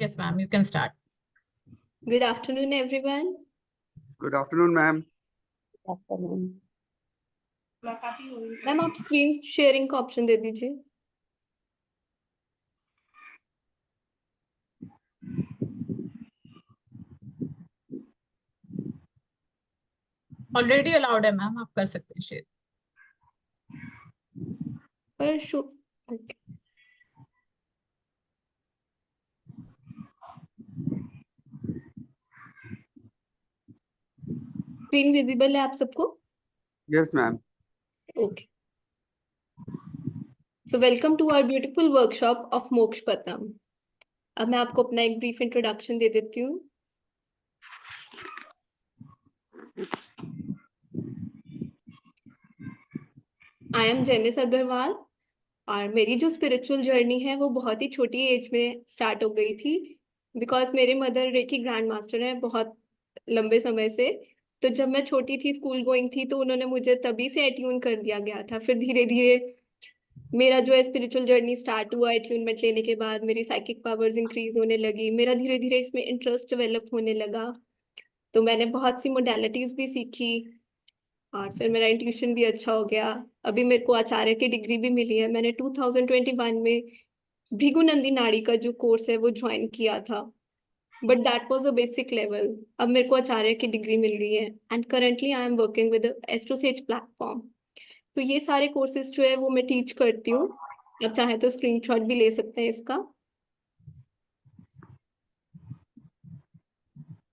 Yes, ma'am, you can start. Good afternoon, everyone. Good afternoon, ma'am. afternoon. Ma'am आप screen sharing का option दे दीजिए. Already allowed है ma'am, आप कर सकते हैं शेयर. पर शो स्क्रीन विजिबल है आप सबको? Yes, ma'am. Okay. So welcome to our beautiful workshop of मोक्षपतम. अब मैं आपको अपना एक ब्रीफ इंट्रोडक्शन दे देती हूँ. आई एम जेनिस अग्रवाल और मेरी जो स्पिरिचुअल जर्नी है वो बहुत ही छोटी एज में स्टार्ट हो गई थी बिकॉज मेरे मदर रेकी ग्रैंड मास्टर हैं बहुत लंबे समय से. तो जब मैं छोटी थी, स्कूल गोइंग थी, तो उन्होंने मुझे तभी से एट्यून कर दिया गया था. फिर धीरे धीरे मेरा जो है स्पिरिचुअल जर्नी स्टार्ट हुआ. एट्यूनमेंट लेने के बाद मेरी साइकिक पावर्स इंक्रीज होने लगी. मेरा धीरे धीरे इसमें इंटरेस्ट डेवलप होने लगा. तो मैंने बहुत सी मोडालिटीज भी सीखी और फिर मेरा इंट्यूशन भी अच्छा हो गया. अभी मेरे को आचार्य की डिग्री भी मिली है. मैंने 2021 में भृगुनंदी नाड़ी का जो कोर्स है वो ज्वाइन किया था, but that was a basic level. अब मेरे को आचार्य की डिग्री मिल गई है and currently I am working with AstroSage platform. तो ये सारे कोर्सेज जो है वो मैं टीच करती हूँ. आप चाहे तो स्क्रीनशॉट भी ले सकते हैं इसका.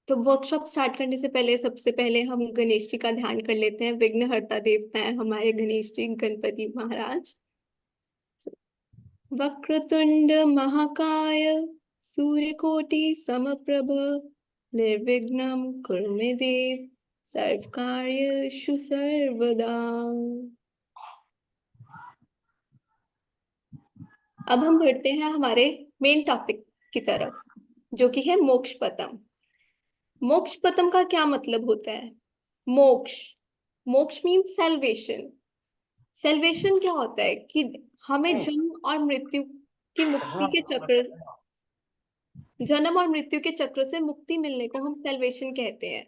तो वर्कशॉप स्टार्ट करने से पहले सबसे पहले हम गणेश जी का ध्यान कर लेते हैं. विघ्नहर्ता देवता है हमारे गणेश जी, गणपति महाराज. वक्रतुंड महाकाय सूर्यकोटि समप्रभ निर्विघ्नं कुरु मे देव सर्वकार्येषु सर्वदा. अब हम बढ़ते हैं हमारे मेन टॉपिक की तरफ, जो कि है मोक्षपतम. मोक्षपतम का क्या मतलब होता है? मोक्ष, मोक्ष मीन्स सेल्वेशन. सेल्वेशन क्या होता है कि हमें जन्म और मृत्यु की मुक्ति के चक्र, जन्म और मृत्यु के चक्र से मुक्ति मिलने को हम सेल्वेशन कहते हैं.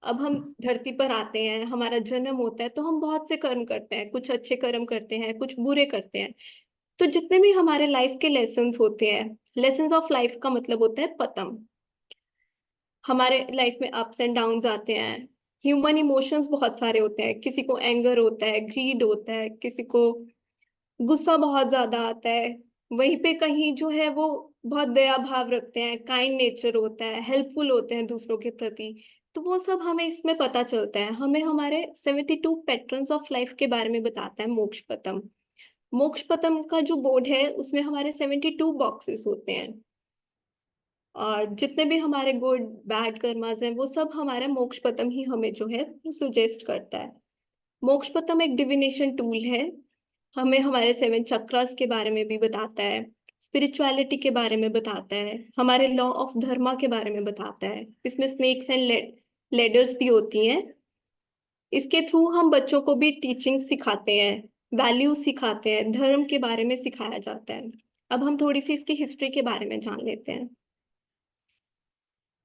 अब हम धरती पर आते हैं, हमारा जन्म होता है, तो हम बहुत से कर्म करते हैं. कुछ अच्छे कर्म करते हैं, कुछ बुरे करते हैं. तो जितने भी हमारे लाइफ के लेसन्स होते हैं, लेसन्स ऑफ लाइफ का मतलब होता है पतम. हमारे लाइफ में अप्स एंड डाउन्स आते हैं. ह्यूमन इमोशंस बहुत सारे होते हैं. किसी को एंगर होता है, ग्रीड होता है, किसी को गुस्सा बहुत ज्यादा आता है. वहीं पे कहीं जो है वो बहुत दया भाव रखते हैं, काइंड नेचर होता है, हेल्पफुल होते हैं दूसरों के प्रति. तो वो सब हमें इसमें पता चलता है. हमें हमारे 72 पैटर्न्स ऑफ लाइफ के बारे में बताता है मोक्षपतम. मोक्षपतम का जो बोर्ड है उसमें हमारे 72 बॉक्सेस होते हैं और जितने भी हमारे गुड बैड कर्मास हैं वो सब हमारा मोक्षपतम ही हमें जो है सुजेस्ट करता है. मोक्षपतम एक डिविनेशन टूल है. हमें हमारे 7 चक्रास के बारे में भी बताता है, स्पिरिचुअलिटी के बारे में बताता है, हमारे लॉ ऑफ धर्मा के बारे में बताता है. इसमें स्नेक्स एंड लेडर्स भी होती हैं. इसके थ्रू हम बच्चों को भी टीचिंग सिखाते हैं, वैल्यूज सिखाते हैं, धर्म के बारे में सिखाया जाता है. अब हम थोड़ी सी इसकी हिस्ट्री के बारे में जान लेते हैं.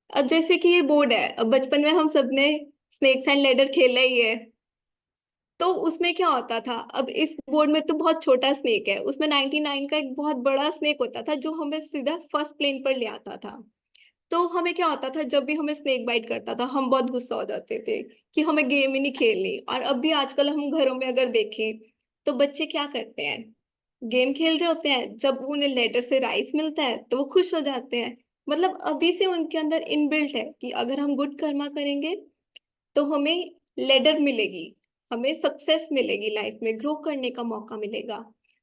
अब जैसे कि ये बोर्ड है, अब बचपन में हम सबने स्नेक्स एंड लैडर खेला ही है. तो उसमें क्या होता था, अब इस बोर्ड में तो बहुत छोटा स्नेक है, उसमें 99 का एक बहुत बड़ा स्नेक होता था जो हमें सीधा फर्स्ट प्लेन पर ले आता था. तो हमें क्या होता था, जब भी हमें स्नेक बाइट करता था हम बहुत गुस्सा हो जाते थे कि हमें गेम ही नहीं खेलनी. और अब भी आजकल हम घरों में अगर देखें तो बच्चे क्या करते हैं, गेम खेल रहे होते हैं. जब उन्हें लेटर से राइस मिलता है तो वो खुश हो जाते हैं. मतलब अभी से उनके अंदर इनबिल्ट है कि अगर हम गुड कर्मा करेंगे तो हमें लेडर मिलेगी, हमें सक्सेस मिलेगी, लाइफ में ग्रो करने का मौका मिलेगा.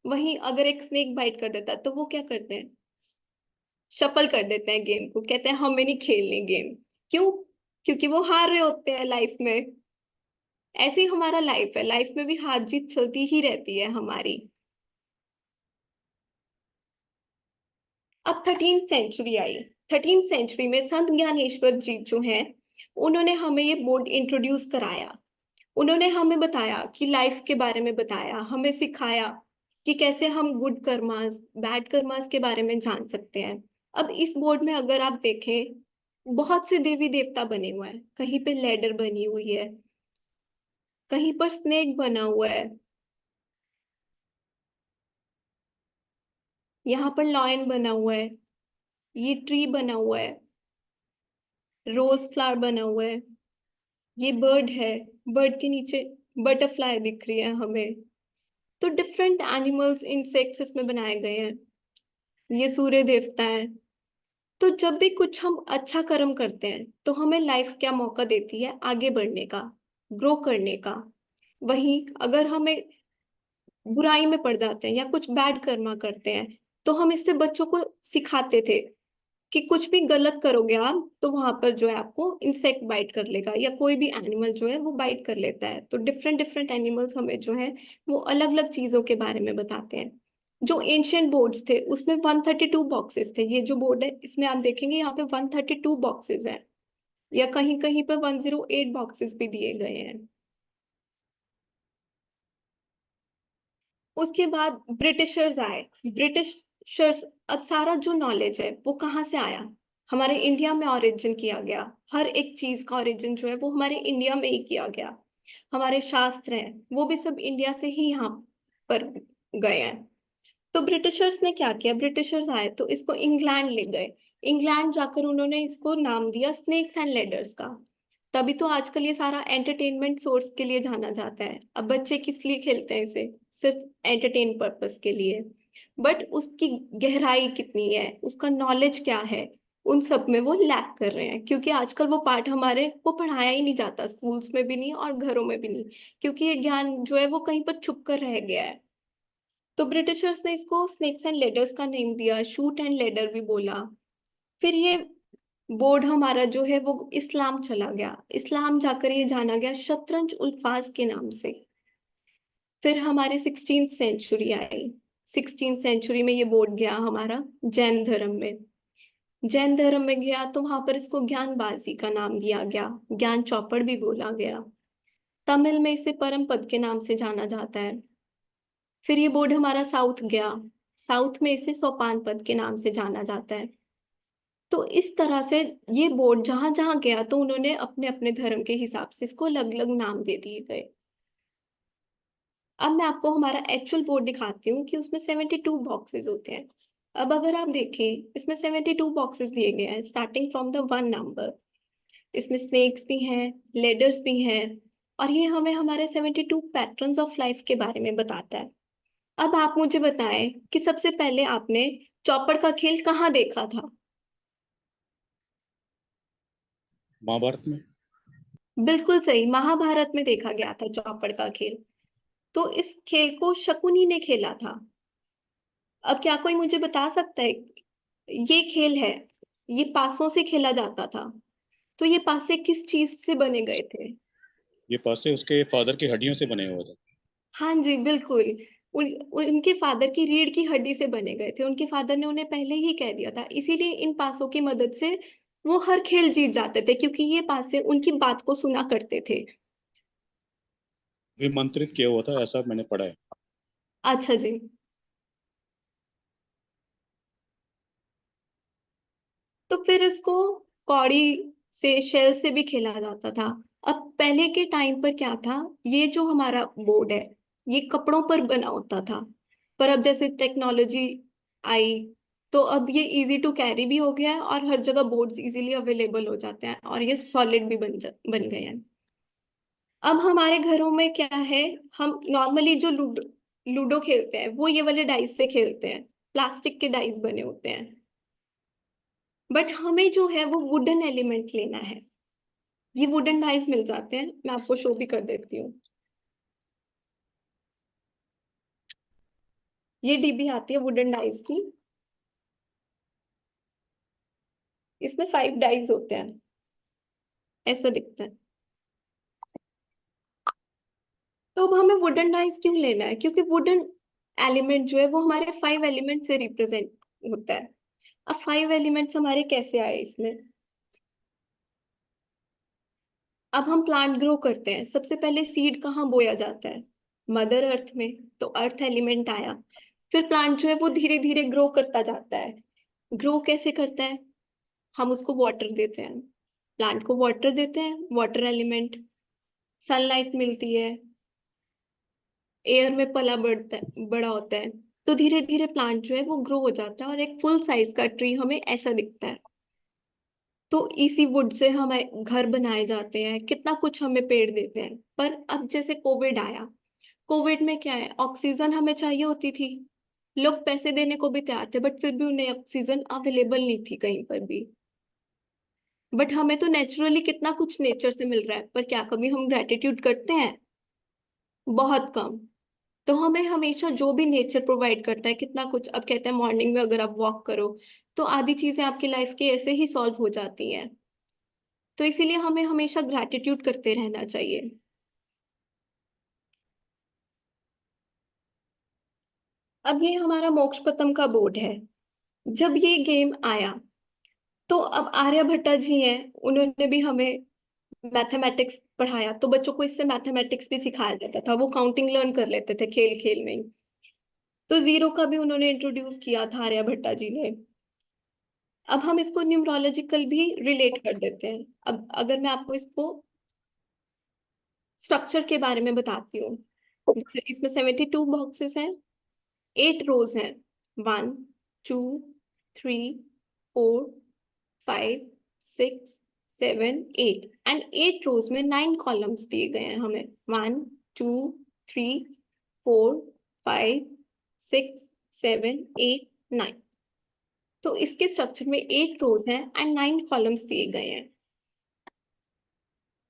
वहीं अगर एक स्नेक बाइट कर देता है तो वो क्या करते हैं, शफल कर देते हैं गेम को, कहते हैं हमें नहीं खेलनी गेम. क्यों? क्योंकि वो हार रहे होते हैं लाइफ में. ऐसे ही हमारा लाइफ है, लाइफ में भी हार जीत चलती ही रहती है हमारी. अब 13th सेंचुरी आई. 13th सेंचुरी में संत ज्ञानेश्वर जी जो हैं उन्होंने हमें ये बोर्ड इंट्रोड्यूस कराया. उन्होंने हमें बताया कि लाइफ के बारे में बताया, हमें सिखाया कि कैसे हम गुड कर्मास बैड कर्मास के बारे में जान सकते हैं. अब इस बोर्ड में अगर आप देखें, बहुत से देवी देवता बने हुए हैं। कहीं पे लैडर बनी हुई है, कहीं पर स्नेक बना हुआ है, यहाँ पर लॉयन बना हुआ है, ये ट्री बना हुआ है, रोज फ्लावर बना हुआ है, ये बर्ड है, बर्ड के नीचे बटरफ्लाई दिख रही है हमें। तो डिफरेंट एनिमल्स, इंसेक्ट्स इसमें बनाए गए हैं। ये सूर्य देवता है। तो जब भी कुछ हम अच्छा कर्म करते हैं तो हमें लाइफ क्या मौका देती है, आगे बढ़ने का, ग्रो करने का। वहीं अगर हमें बुराई में पड़ जाते हैं या कुछ बैड कर्मा करते हैं, तो हम इससे बच्चों को सिखाते थे कि कुछ भी गलत करोगे आप तो वहां पर जो है आपको इंसेक्ट बाइट कर लेगा, या कोई भी एनिमल जो है वो बाइट कर लेता है। तो डिफरेंट डिफरेंट एनिमल्स हमें जो है वो अलग अलग चीजों के बारे में बताते हैं। जो एंशियंट बोर्ड्स थे उसमें 132 बॉक्सेस थे। ये जो बोर्ड है इसमें आप देखेंगे यहाँ पे 132 बॉक्सेस हैं, या कहीं कहीं पर 108 बॉक्सेस भी दिए गए हैं। उसके बाद ब्रिटिशर्स आए। ब्रिटिशर्स, अब सारा जो नॉलेज है वो कहाँ से आया, हमारे इंडिया में ओरिजिन किया गया। हर एक चीज का ओरिजिन जो है वो हमारे इंडिया में ही किया गया। हमारे शास्त्र हैं वो भी सब इंडिया से ही यहाँ पर गए हैं। तो ब्रिटिशर्स ने क्या किया, ब्रिटिशर्स आए तो इसको इंग्लैंड ले गए। इंग्लैंड जाकर उन्होंने इसको नाम दिया स्नेक्स एंड लेडर्स का। तभी तो आजकल ये सारा एंटरटेनमेंट सोर्स के लिए जाना जाता है। अब बच्चे किस लिए खेलते हैं इसे, सिर्फ एंटरटेन पर्पस के लिए। बट उसकी गहराई कितनी है, उसका नॉलेज क्या है, उन सब में वो लैक कर रहे हैं। क्योंकि आजकल वो पार्ट हमारे को पढ़ाया ही नहीं जाता, स्कूल्स में भी नहीं और घरों में भी नहीं। क्योंकि ये ज्ञान जो है वो कहीं पर छुप कर रह गया है। तो ब्रिटिशर्स ने इसको स्नेक्स एंड लेडर्स का नेम दिया, शूट एंड लेडर भी बोला। फिर ये बोर्ड हमारा जो है वो इस्लाम चला गया। इस्लाम जाकर ये जाना गया शतरंज उल्फाज के नाम से। फिर हमारे 16th सेंचुरी आई। 16th सेंचुरी में ये बोर्ड गया हमारा जैन धर्म में। जैन धर्म में गया तो वहां पर इसको ज्ञानबाजी का नाम दिया गया, ज्ञान चौपड़ भी बोला गया। तमिल में इसे परम पद के नाम से जाना जाता है। फिर ये बोर्ड हमारा साउथ गया। साउथ में इसे सोपान पद के नाम से जाना जाता है। तो इस तरह से ये बोर्ड जहां जहां गया तो उन्होंने अपने अपने धर्म के हिसाब से इसको अलग अलग नाम दे दिए गए। अब मैं आपको हमारा एक्चुअल बोर्ड दिखाती हूँ कि उसमें 72 बॉक्सेस होते हैं। अब अगर आप देखें इसमें 72 बॉक्सेस दिए गए हैं स्टार्टिंग फ्रॉम द 1 नंबर। इसमें स्नेक्स भी हैं, लेडर्स भी हैं, और ये हमें हमारे 72 पैटर्न्स ऑफ लाइफ के बारे में बताता है। अब आप मुझे बताएं कि सबसे पहले आपने चौपड़ का खेल कहाँ देखा था। महाभारत में। बिल्कुल सही, महाभारत में देखा गया था चौपड़ का खेल। तो इस खेल को शकुनी ने खेला था। अब क्या कोई मुझे बता सकता है, ये खेल है, ये पासों से खेला जाता था, तो ये पासे किस चीज से बने गए थे। ये पासे उसके फादर की हड्डियों से बने हुए थे। हाँ जी बिल्कुल। उनके फादर की रीढ़ की हड्डी से बने गए थे। उनके फादर ने उन्हें पहले ही कह दिया था, इसीलिए इन पासों की मदद से वो हर खेल जीत जाते थे, क्योंकि ये पासे उनकी बात को सुना करते थे। विमंत्रित किया हुआ था, ऐसा मैंने पढ़ा है। अच्छा जी। तो फिर इसको कौड़ी से, शेल से भी खेला जाता था। अब पहले के टाइम पर क्या था, ये जो हमारा बोर्ड है ये कपड़ों पर बना होता था। पर अब जैसे टेक्नोलॉजी आई तो अब ये इजी टू कैरी भी हो गया है, और हर जगह बोर्ड्स इजीली अवेलेबल हो जाते हैं, और ये सॉलिड भी बन गए हैं। अब हमारे घरों में क्या है, हम नॉर्मली जो लूडो लूडो खेलते हैं वो ये वाले डाइस से खेलते हैं, प्लास्टिक के डाइस बने होते हैं। बट हमें जो है वो वुडन एलिमेंट लेना है। ये वुडन डाइस मिल जाते हैं, मैं आपको शो भी कर देती हूँ। ये डिब्बी आती है वुडन डाइस की, इसमें 5 डाइस होते हैं, ऐसा दिखता है। तो अब हमें वुडन डाइस क्यों लेना है, क्योंकि वुडन एलिमेंट जो है वो हमारे 5 एलिमेंट से रिप्रेजेंट होता है। अब 5 एलिमेंट्स हमारे कैसे आए इसमें। अब हम प्लांट ग्रो करते हैं, सबसे पहले सीड कहाँ बोया जाता है, मदर अर्थ में। तो अर्थ एलिमेंट आया, फिर प्लांट जो है वो धीरे धीरे ग्रो करता जाता है। ग्रो कैसे करता है? हम उसको वाटर देते हैं, प्लांट को वाटर देते हैं, वाटर एलिमेंट, सनलाइट मिलती है, एयर में पला बढ़ता है, बड़ा होता है, तो धीरे धीरे प्लांट जो है वो ग्रो हो जाता है और एक फुल साइज का ट्री हमें ऐसा दिखता है। तो इसी वुड से हमें घर बनाए जाते हैं, कितना कुछ हमें पेड़ देते हैं। पर अब जैसे कोविड आया, कोविड में क्या है, ऑक्सीजन हमें चाहिए होती थी, लोग पैसे देने को भी तैयार थे, बट फिर भी उन्हें ऑक्सीजन अवेलेबल नहीं थी कहीं पर भी। बट हमें तो नेचुरली कितना कुछ नेचर से मिल रहा है, पर क्या कभी हम ग्रेटिट्यूड करते हैं? बहुत कम। तो हमें हमेशा जो भी नेचर प्रोवाइड करता है कितना कुछ, अब कहते हैं मॉर्निंग में अगर आप वॉक करो तो आधी चीजें आपकी लाइफ की ऐसे ही सॉल्व हो जाती हैं। तो इसीलिए हमें हमेशा ग्रैटिट्यूड करते रहना चाहिए। अब ये हमारा मोक्षपतम का बोर्ड है। जब ये गेम आया तो अब आर्यभट्टा जी हैं, उन्होंने भी हमें मैथमेटिक्स पढ़ाया, तो बच्चों को इससे मैथमेटिक्स भी सिखाया जाता था, वो काउंटिंग लर्न कर लेते थे खेल खेल में ही। तो जीरो का भी उन्होंने इंट्रोड्यूस किया था आर्यभट्टा जी ने। अब हम इसको न्यूमरोलॉजिकल भी रिलेट कर देते हैं। अब अगर मैं आपको इसको स्ट्रक्चर के बारे में बताती हूँ, जैसे इसमें 72 बॉक्सेस हैं, 8 रोज हैं, 1 2 3 4 5 6 7 8, एंड 8 रोज में 9 कॉलम्स दिए गए हैं हमें, 1 2 3 4 5 6 7 8 9। तो इसके स्ट्रक्चर में 8 रोज हैं एंड 9 कॉलम्स दिए गए हैं।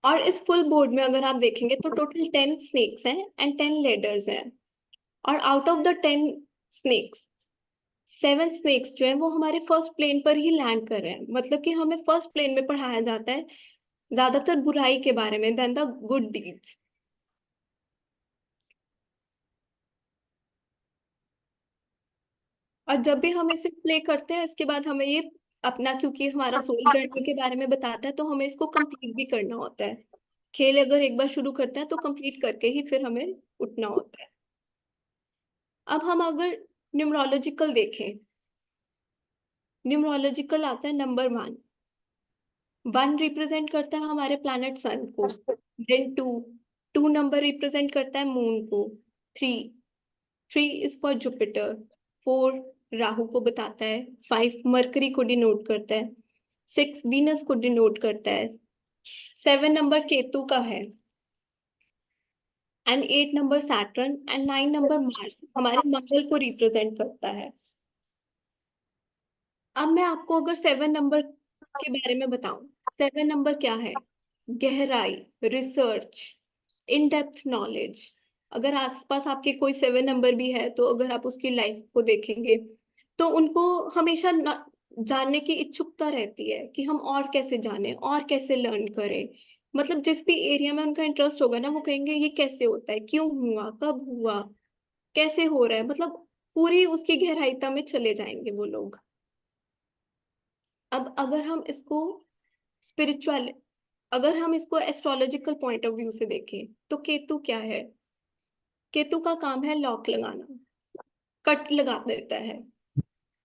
और इस फुल बोर्ड में अगर आप देखेंगे तो टोटल 10 स्नेक्स हैं एंड 10 लेडर्स हैं। और out of the 10 snakes, 7 snakes जो है वो हमारे फर्स्ट प्लेन पर ही लैंड कर रहे हैं। मतलब कि हमें फर्स्ट प्लेन में पढ़ाया जाता है ज्यादातर बुराई के बारे में देन द गुड डीड्स। और जब भी हम इसे प्ले करते हैं इसके बाद हमें ये अपना, क्योंकि हमारा सोल जर्नी के बारे में बताता है, तो हमें इसको कंप्लीट भी करना होता है। खेल अगर एक बार शुरू करते हैं तो कंप्लीट करके ही फिर हमें उठना होता है। अब हम अगर न्यूमरोलॉजिकल देखें, न्यूमरोलॉजिकल आता है नंबर 1। 1 रिप्रेजेंट करता है हमारे प्लैनेट सन को, देन 2 नंबर रिप्रेजेंट करता है मून को, 3 इज फॉर जुपिटर, 4 राहु को बताता है, 5 मरकरी को डिनोट करता है, 6 वीनस को डिनोट करता है, 7 नंबर केतु का है, and 8 number Saturn, and 9 number Mars हमारे मंगल को रिप्रेजेंट करता है। अब मैं आपको अगर 7 नंबर के बारे में बताऊं, 7 नंबर क्या है? गहराई, रिसर्च, इन डेप्थ नॉलेज। अगर आसपास आपके कोई 7 नंबर भी है तो अगर आप उसकी लाइफ को देखेंगे तो उनको हमेशा जानने की इच्छुकता रहती है कि हम और कैसे जाने और कैसे लर्न करें। मतलब जिस भी एरिया में उनका इंटरेस्ट होगा ना, वो कहेंगे ये कैसे होता है, क्यों हुआ, कब हुआ, कैसे हो रहा है, मतलब पूरी उसकी गहराईता में चले जाएंगे वो लोग। अब अगर हम इसको स्पिरिचुअल, अगर हम इसको एस्ट्रोलॉजिकल पॉइंट ऑफ व्यू से देखें तो केतु क्या है? केतु का काम है लॉक लगाना, कट लगा देता है।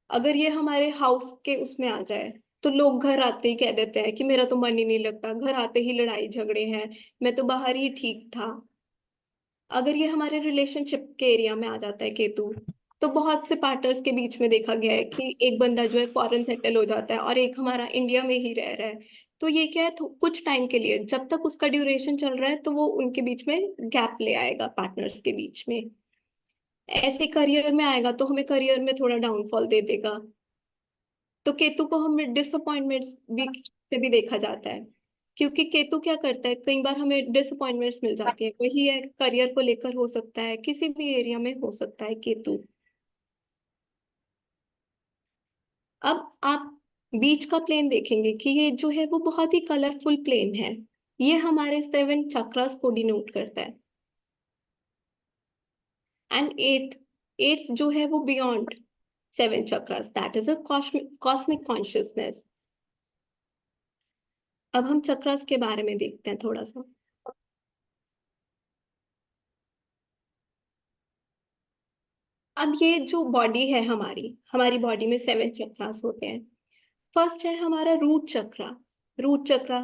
अगर ये हमारे हाउस के उसमें आ जाए तो लोग घर आते ही कह देते हैं कि मेरा तो मन ही नहीं लगता, घर आते ही लड़ाई झगड़े हैं, मैं तो बाहर ही ठीक था। अगर ये हमारे रिलेशनशिप के एरिया में आ जाता है केतु, तो बहुत से पार्टनर्स के बीच में देखा गया है कि एक बंदा जो है फॉरेन सेटल हो जाता है और एक हमारा इंडिया में ही रह रहा है। तो ये क्या है, कुछ टाइम के लिए, जब तक उसका ड्यूरेशन चल रहा है तो वो उनके बीच में गैप ले आएगा, पार्टनर्स के बीच में। ऐसे करियर में आएगा तो हमें करियर में थोड़ा डाउनफॉल दे देगा। तो केतु को हमें डिसअपॉइंटमेंट्स भी से भी देखा जाता है, क्योंकि केतु क्या करता है, कई बार हमें डिसअपॉइंटमेंट्स मिल जाती है, वही है करियर को लेकर हो सकता है, किसी भी एरिया में हो सकता है केतु। अब आप बीच का प्लेन देखेंगे कि ये जो है वो बहुत ही कलरफुल प्लेन है। ये हमारे 7 चक्रास को डिनोट करता है। एंड एट्थ जो है वो beyond 7 chakras, that is a cosmic consciousness. अब हम चक्रास के बारे में देखते हैं थोड़ा सा। अब ये जो बॉडी है हमारी बॉडी में 7 चक्रास होते हैं। फर्स्ट है हमारा रूट चक्रा। रूट चक्रा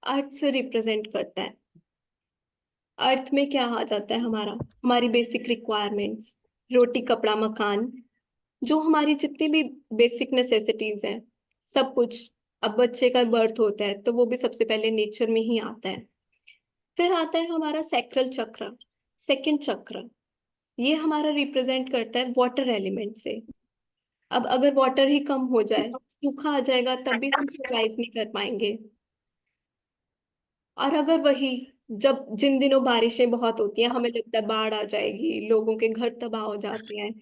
अर्थ से रिप्रेजेंट करता है। अर्थ में क्या आ जाता है हमारी बेसिक रिक्वायरमेंट्स, रोटी कपड़ा मकान, जो हमारी जितनी भी बेसिक नेसेसिटीज हैं, सब कुछ। अब बच्चे का बर्थ होता है तो वो भी सबसे पहले नेचर में ही आता है। फिर आता है हमारा सैक्रल चक्र, सेकंड चक्र। ये हमारा रिप्रेजेंट करता है वाटर एलिमेंट से। अब अगर वाटर ही कम हो जाए, सूखा आ जाएगा, तब भी हम सर्वाइव नहीं कर पाएंगे। और अगर वही जब जिन दिनों बारिशें बहुत होती हैं, हमें लगता है बाढ़ आ जाएगी, लोगों के घर तबाह हो जाते हैं,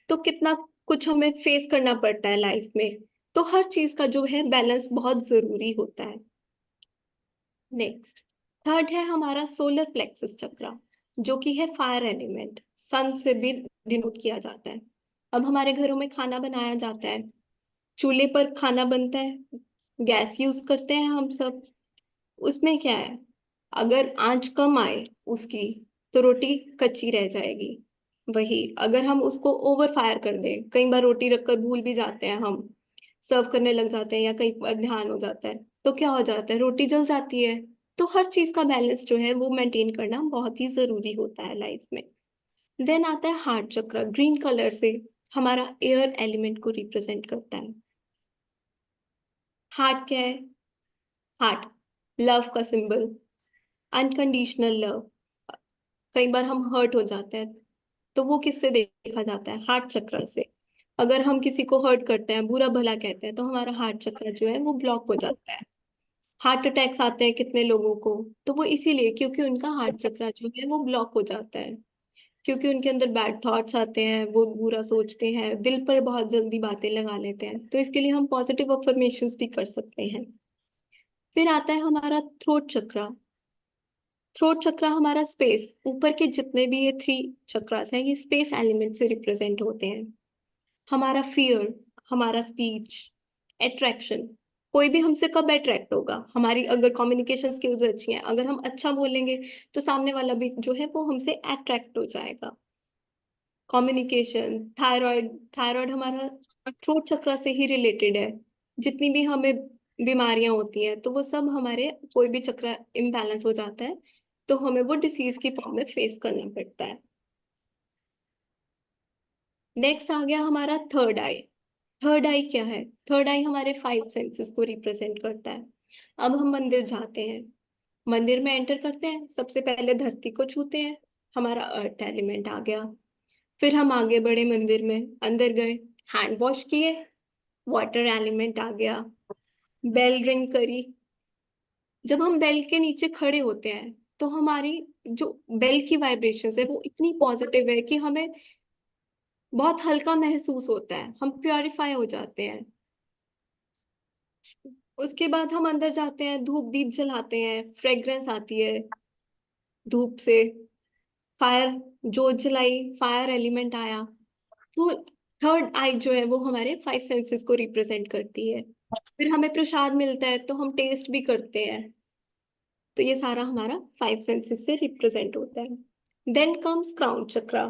तो कितना कुछ हमें फेस करना पड़ता है लाइफ में। तो हर चीज का जो है बैलेंस बहुत जरूरी होता है। नेक्स्ट, थर्ड है हमारा सोलर प्लेक्सस चक्र, जो कि है फायर एलिमेंट, सन से भी डिनोट किया जाता है। अब हमारे घरों में खाना बनाया जाता है, चूल्हे पर खाना बनता है, गैस यूज करते हैं हम सब। उसमें क्या है, अगर आंच कम आए उसकी तो रोटी कच्ची रह जाएगी। वही अगर हम उसको ओवर फायर कर दें, कई बार रोटी रखकर भूल भी जाते हैं, हम सर्व करने लग जाते हैं या कहीं पर ध्यान हो जाता है, तो क्या हो जाता है, रोटी जल जाती है। तो हर चीज का बैलेंस जो है वो मेंटेन करना बहुत ही जरूरी होता है लाइफ में। देन आता है हार्ट चक्र, ग्रीन कलर से हमारा एयर एलिमेंट को रिप्रेजेंट करता है। हार्ट क्या है, हार्ट लव का सिंबल, अनकंडीशनल लव। कई बार हम हर्ट हो जाते हैं तो वो किससे देखा जाता है, हार्ट चक्र से। अगर हम किसी को हर्ट करते हैं, बुरा भला कहते हैं, तो हमारा हार्ट चक्र जो है वो ब्लॉक हो जाता है। हार्ट अटैक्स आते हैं कितने लोगों को, तो वो इसीलिए क्योंकि उनका हार्ट चक्र जो है वो ब्लॉक हो जाता है, क्योंकि उनके अंदर बैड थॉट्स आते हैं, वो बुरा सोचते हैं, दिल पर बहुत जल्दी बातें लगा लेते हैं। तो इसके लिए हम पॉजिटिव अफर्मेशंस भी कर सकते हैं। फिर आता है हमारा थ्रोट चक्र। थ्रोट चक्र हमारा स्पेस, ऊपर के जितने भी ये 3 चक्रास हैं, ये स्पेस एलिमेंट से रिप्रेजेंट होते हैं। हमारा फियर, हमारा स्पीच, अट्रैक्शन। कोई भी हमसे कब अट्रैक्ट होगा, हमारी अगर कम्युनिकेशन स्किल्स अच्छी हैं, अगर हम अच्छा बोलेंगे तो सामने वाला भी जो है वो हमसे अट्रैक्ट हो जाएगा। कम्युनिकेशन, थायराइड, थायराइड हमारा थ्रोट चक्र से ही रिलेटेड है। जितनी भी हमें बीमारियां होती हैं तो वो सब हमारे कोई भी चक्र इम्बैलेंस हो जाता है तो हमें वो डिसीज की फॉर्म में फेस करना पड़ता है। नेक्स्ट आ गया हमारा थर्ड आई। थर्ड आई क्या है, थर्ड आई हमारे 5 सेंसेस को रिप्रेजेंट करता है। अब हम मंदिर जाते हैं, मंदिर में एंटर करते हैं, सबसे पहले धरती को छूते हैं, हमारा अर्थ एलिमेंट आ गया। फिर हम आगे बढ़े, मंदिर में अंदर गए, हैंड वॉश किए, वाटर एलिमेंट आ गया। बेल रिंग करी, जब हम बेल के नीचे खड़े होते हैं तो हमारी जो बेल की वाइब्रेशन है वो इतनी पॉजिटिव है कि हमें बहुत हल्का महसूस होता है, हम प्योरीफाई हो जाते हैं। उसके बाद हम अंदर जाते हैं, धूप दीप जलाते हैं, फ्रेग्रेंस आती है धूप से, फायर जोत जलाई, फायर एलिमेंट आया। तो थर्ड आई जो है वो हमारे 5 सेंसेस को रिप्रेजेंट करती है। फिर हमें प्रसाद मिलता है तो हम टेस्ट भी करते हैं, तो ये सारा हमारा 5 सेंसेस से रिप्रेजेंट होता है। देन कम्स क्राउन चक्र।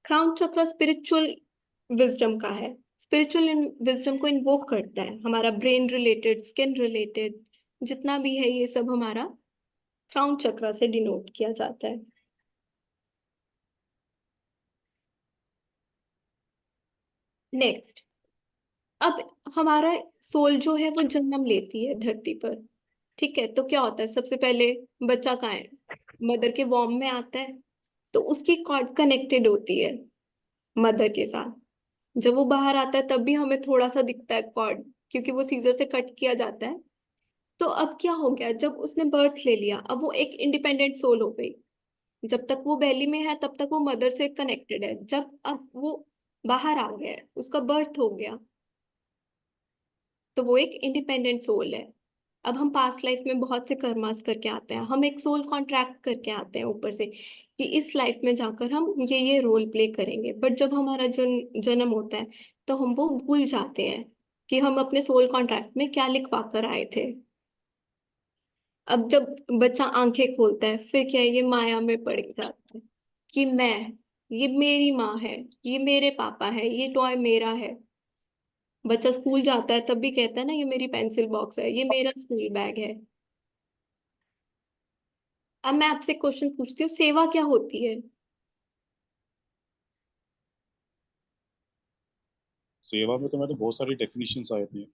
क्राउन चक्र स्पिरिचुअल विजडम का है, स्पिरिचुअल विजडम को इन्वोक करता है। हमारा ब्रेन रिलेटेड, स्किन रिलेटेड जितना भी है ये सब हमारा क्राउन चक्र से डिनोट किया जाता है। नेक्स्ट, अब हमारा सोल जो है वो जन्म लेती है धरती पर, ठीक है। तो क्या होता है, सबसे पहले बच्चा कहाँ है, मदर के वॉर्म में आता है, तो उसकी कॉर्ड कनेक्टेड होती है मदर के साथ। जब वो बाहर आता है तब भी हमें थोड़ा सा दिखता है कॉर्ड, क्योंकि वो सीजर से कट किया जाता है। तो अब क्या हो गया, जब उसने बर्थ ले लिया, अब वो एक इंडिपेंडेंट सोल हो गई। जब तक वो बेली में है तब तक वो मदर से कनेक्टेड है, जब अब वो बाहर आ गया है, उसका बर्थ हो गया, तो वो एक इंडिपेंडेंट सोल है। अब हम पास्ट लाइफ में बहुत से कर्मास करके आते हैं, हम एक सोल कॉन्ट्रैक्ट करके आते हैं ऊपर से कि इस लाइफ में जाकर हम ये रोल प्ले करेंगे। बट जब हमारा जन्म होता है तो हम वो भूल जाते हैं कि हम अपने सोल कॉन्ट्रैक्ट में क्या लिखवा कर आए थे। अब जब बच्चा आंखें खोलता है फिर क्या है, ये माया में पड़ जाता है कि ये मेरी माँ है, ये मेरे पापा है, ये टॉय मेरा है। बच्चा स्कूल जाता है तब भी कहता है ना, ये मेरी पेंसिल बॉक्स है, ये मेरा स्कूल बैग है। अब मैं आपसे क्वेश्चन पूछती हूँ, सेवा क्या होती है? सेवा में तो मैं तो बहुत सारी डेफिनेशंस आए थे।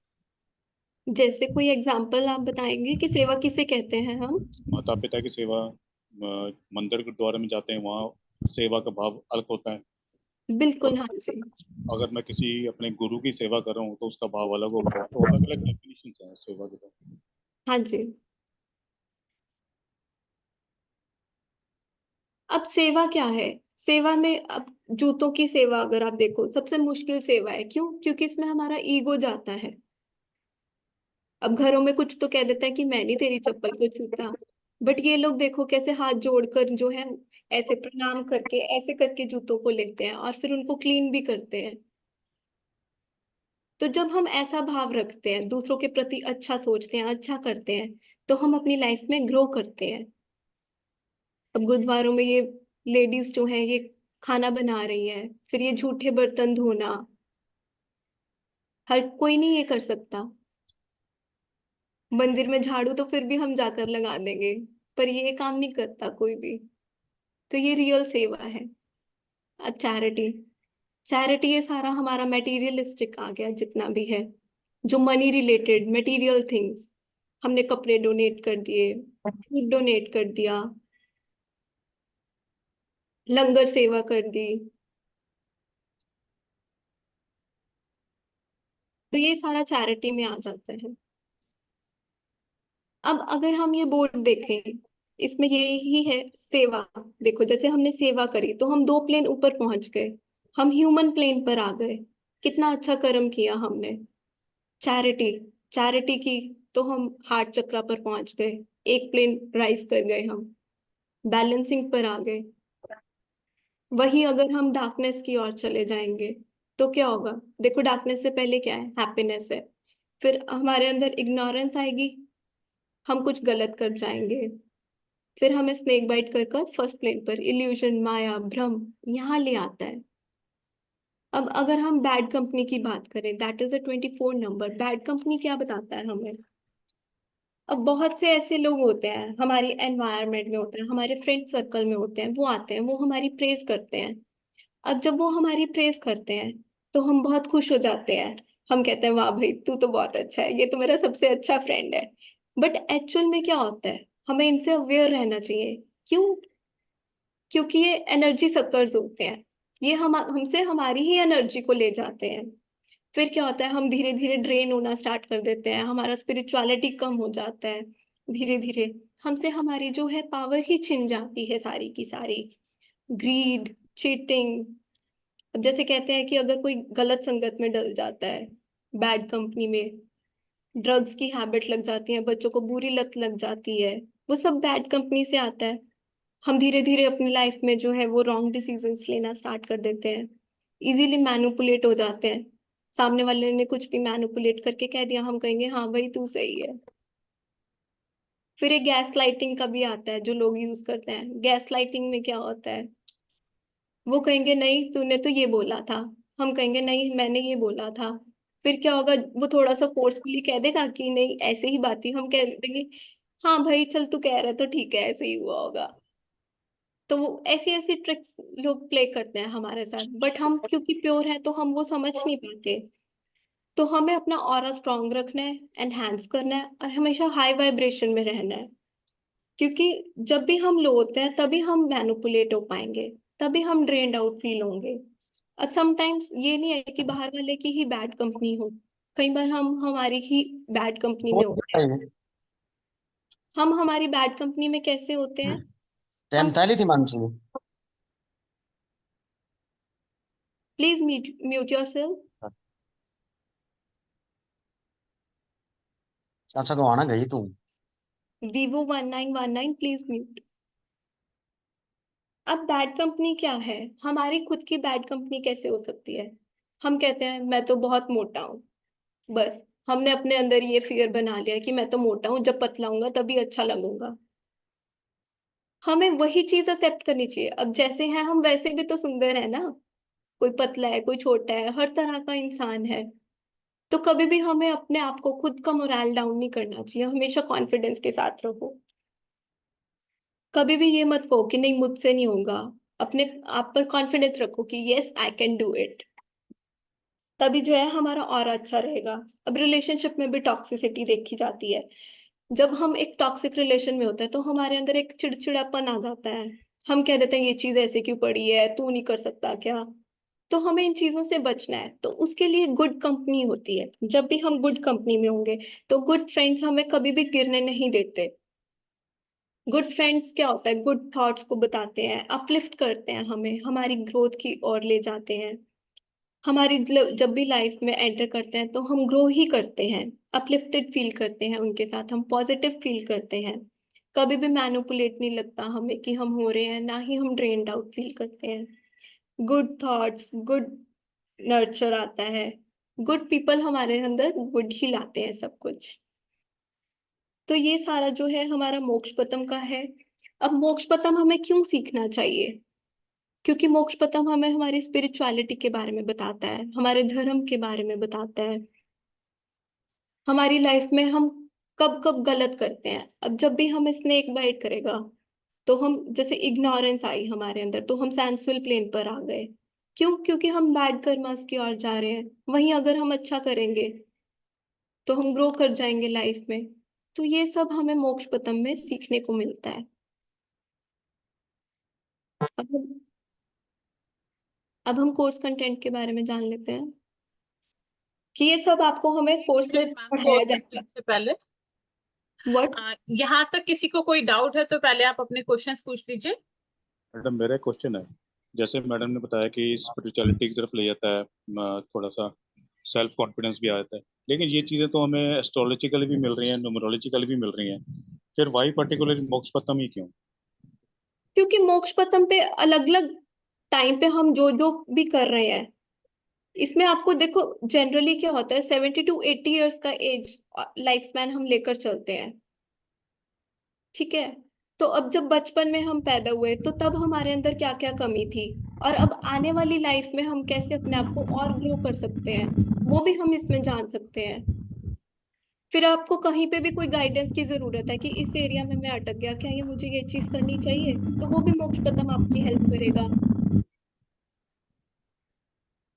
जैसे कोई एग्जांपल आप बताएंगे कि सेवा किसे कहते हैं हम? माता पिता की सेवा, मंदिर गुरुद्वारे में जाते हैं, वहाँ सेवा का भाव अलग होता है। बिल्कुल, और हाँ जी। अगर मैं किसी अपने गुरु की सेवा कर रहा हूँ तो उसका भाव अलग होगा। तो अलग अलग डेफिनेशंस हैं सेवा के तो। हाँ जी। अब सेवा क्या है? सेवा में अब जूतों की सेवा अगर आप देखो, सबसे मुश्किल सेवा है। क्यों? क्योंकि इसमें हमारा ईगो जाता है। अब घरों में कुछ तो कह देता है कि मैं नहीं तेरी चप्पल को छूता, बट ये लोग देखो कैसे हाथ जोड़कर जो है, ऐसे प्रणाम करके, ऐसे करके जूतों को लेते हैं और फिर उनको क्लीन भी करते हैं। तो जब हम ऐसा भाव रखते हैं, दूसरों के प्रति अच्छा सोचते हैं, अच्छा करते हैं, तो हम अपनी लाइफ में ग्रो करते हैं। अब गुरुद्वारों में ये लेडीज जो है, ये खाना बना रही है, फिर ये झूठे बर्तन धोना, हर कोई नहीं ये कर सकता। मंदिर में झाड़ू तो फिर भी हम जाकर लगा देंगे, पर ये काम नहीं करता कोई भी। तो ये रियल सेवा है। अब चैरिटी, चैरिटी ये सारा हमारा मटेरियलिस्टिक आ गया, जितना भी है जो मनी रिलेटेड मटेरियल थिंग्स। हमने कपड़े डोनेट कर दिए, फूड डोनेट कर दिया, लंगर सेवा कर दी। तो ये सारा चैरिटी में आ जाता है। अब अगर हम ये बोर्ड देखें, इसमें यही है सेवा। देखो, जैसे हमने सेवा करी तो हम 2 प्लेन ऊपर पहुंच गए, हम ह्यूमन प्लेन पर आ गए। कितना अच्छा कर्म किया हमने। चैरिटी, चैरिटी की तो हम हार्ट चक्रा पर पहुंच गए, 1 प्लेन राइज कर गए, हम बैलेंसिंग पर आ गए। वही अगर हम डार्कनेस की ओर चले जाएंगे तो क्या होगा? देखो, डार्कनेस से पहले क्या है? हैप्पीनेस है। फिर हमारे अंदर इग्नोरेंस आएगी, हम कुछ गलत कर जाएंगे। फिर हमें स्नेक बाइट कर कर फर्स्ट प्लेन पर इल्यूजन, माया, भ्रम यहाँ ले आता है। अब अगर हम बैड कंपनी की बात करें, that is a 24 number. Bad company क्या बताता है हमें? अब बहुत से ऐसे लोग होते हैं हमारी एनवायरनमेंट में, होते हैं हमारे फ्रेंड सर्कल में, होते हैं वो आते हैं, वो हमारी प्रेज करते हैं। अब जब वो हमारी प्रेज करते हैं तो हम बहुत खुश हो जाते हैं। हम कहते हैं वाह भाई, तू तो बहुत अच्छा है, ये तो मेरा सबसे अच्छा फ्रेंड है। बट एक्चुअल में क्या होता है? हमें इनसे अवेयर रहना चाहिए। क्यों? क्योंकि ये एनर्जी सक्कर्स होते हैं। ये हम हमसे हमारी ही एनर्जी को ले जाते हैं। फिर क्या होता है? हम धीरे धीरे ड्रेन होना स्टार्ट कर देते हैं, हमारा स्पिरिचुअलिटी कम हो जाता है। धीरे धीरे हमसे हमारी जो है पावर ही छिन जाती है, सारी की सारी। Greed, cheating. अब जैसे कहते हैं कि अगर कोई गलत संगत में डल जाता है, बैड कंपनी में, ड्रग्स की हैबिट लग जाती है, बच्चों को बुरी लत लग जाती है, वो सब बैड कंपनी से आता है। हम धीरे धीरे अपनी लाइफ में जो है वो रॉन्ग डिसीजंस लेना स्टार्ट कर देते हैं, इजीली मैनिपुलेट हो जाते हैं। सामने वाले ने कुछ भी मैनिपुलेट करके कह दिया, हम कहेंगे हाँ भाई तू सही है। फिर एक गैस लाइटिंग का भी आता है जो लोग यूज करते हैं। गैस लाइटिंग में क्या होता है? वो कहेंगे नहीं तूने तो ये बोला था, हम कहेंगे नहीं मैंने ये बोला था। फिर क्या होगा? वो थोड़ा सा फोर्सफुली कह देगा कि नहीं ऐसे ही बात थी, हम कह देंगे हाँ भाई चल तू कह रहा है तो ठीक है, ऐसे ही हुआ होगा। तो वो ऐसी ऐसी ट्रिक्स लोग प्ले करते हैं हमारे साथ, बट हम क्योंकि प्योर है तो हम वो समझ नहीं पाते। तो हमें अपना ऑरा स्ट्रांग रखना है, एनहांस करना है, और हमेशा हाई वाइब्रेशन में रहना है। क्योंकि जब भी हम लो होते हैं तभी हम मैनिपुलेट हो पाएंगे, तभी हम ड्रेन्ड आउट फील होंगे। अब समटाइम्स ये नहीं है कि बाहर वाले की ही बैड कंपनी हो, कई बार हम हमारी ही बैड कंपनी में होते हैं। हम हमारी बैड कंपनी में कैसे होते हैं? हम, टेंथ आली थी मानसी में। Please mute your self. अच्छा तो आना गई तू। Vivo1919 please mute. अब बैड कंपनी क्या है? हमारी खुद की बैड कंपनी कैसे हो सकती है? हम कहते हैं मैं तो बहुत मोटा हूँ, बस हमने अपने अंदर ये फियर बना लिया कि मैं तो मोटा हूँ, जब पतला हूंगा तभी अच्छा लगूंगा। हमें वही चीज एक्सेप्ट करनी चाहिए। अब जैसे हैं हम वैसे भी तो सुंदर है ना, कोई पतला है, कोई छोटा है, हर तरह का इंसान है। तो कभी भी हमें अपने आप को, खुद का मोरल डाउन नहीं करना चाहिए, हमेशा कॉन्फिडेंस के साथ रहो। कभी भी ये मत कहो कि नहीं मुझसे नहीं होगा। अपने आप पर कॉन्फिडेंस रखो कि yes I can do it. तभी जो है हमारा और अच्छा रहेगा। अब रिलेशनशिप में भी टॉक्सिसिटी देखी जाती है। जब हम एक टॉक्सिक रिलेशन में होते हैं तो हमारे अंदर एक चिड़चिड़ापन आ जाता है। हम कह देते हैं ये चीज ऐसे क्यों पड़ी है, तू नहीं कर सकता क्या। तो हमें इन चीजों से बचना है, तो उसके लिए गुड कंपनी होती है। जब भी हम गुड कंपनी में होंगे तो गुड फ्रेंड्स हमें कभी भी गिरने नहीं देते। गुड फ्रेंड्स क्या होता है, गुड थॉट्स को बताते हैं, अपलिफ्ट करते हैं, हमें हमारी ग्रोथ की ओर ले जाते हैं। हमारी जब भी लाइफ में एंटर करते हैं तो हम ग्रो ही करते हैं, अपलिफ्टेड फील करते हैं उनके साथ, हम पॉजिटिव फील करते हैं। कभी भी मैनिपुलेट नहीं लगता हमें कि हम हो रहे हैं, ना ही हम ड्रेन्ड आउट फील करते हैं। गुड थॉट्स, गुड नर्चर आता है। गुड पीपल हमारे अंदर गुड ही लाते हैं सब कुछ। तो ये सारा जो है हमारा मोक्ष पतम का है। अब मोक्ष पतम हमें क्यों सीखना चाहिए? क्योंकि मोक्ष पतम हमें हमारी स्पिरिचुअलिटी के बारे में बताता है, हमारे धर्म के बारे में बताता है, हमारी लाइफ में हम कब कब गलत करते हैं। अब जब भी हमें स्नेक बाइट करेगा तो हम, जैसे इग्नोरेंस आई हमारे अंदर तो हम सेंसुअल प्लेन पर आ गए। क्यों? क्योंकि हम बैड कर्मास की ओर जा रहे हैं। वहीं अगर हम अच्छा करेंगे तो हम ग्रो कर जाएंगे लाइफ में। तो ये सब हमें मोक्ष पतम में सीखने को मिलता है। अब हम अब हम कोर्स कंटेंट के बारे में जान लेते हैं कि ये सब आपको हमें कोर्स में पढ़ाया कोर्स जाएगा। कंटेंट से पहले व्हाट? यहाँ तक किसी को कोई डाउट है तो पहले आप अपने क्वेश्चंस पूछ लीजिए। मैडम मेरा एक क्वेश्चन है। जैसे मैडम ने बताया कि स्पिरिचुअलिटी की तरफ ले जाता है, थोड़ा सा सेल्फ कॉन्फिडेंस भी आ जाता है, लेकिन ये चीज़ें तो हमें एस्ट्रोलॉजिकली भी मिल रही हैं, न्यूमरोलॉजिकली भी मिल रही हैं, फिर वाई पर्टिकुलर मोक्ष पतम ही क्यों? क्योंकि मोक्ष पथम पे अलग अलग टाइम पे हम जो जो भी कर रहे हैं, इसमें आपको देखो जनरली क्या होता है, 70 to 80 ईयर्स का एज लाइफ स्पैन हम लेकर चलते हैं। ठीक है। तो अब जब बचपन में हम पैदा हुए तो तब हमारे अंदर क्या क्या कमी थी, और अब आने वाली लाइफ में हम कैसे अपने आप को और ग्रो कर सकते हैं, वो भी हम इसमें जान सकते हैं। फिर आपको कहीं पे भी कोई गाइडेंस की जरूरत है कि इस एरिया में मैं अटक गया, क्या ये मुझे ये चीज करनी चाहिए, तो वो भी मोक्ष पतम आपकी हेल्प करेगा।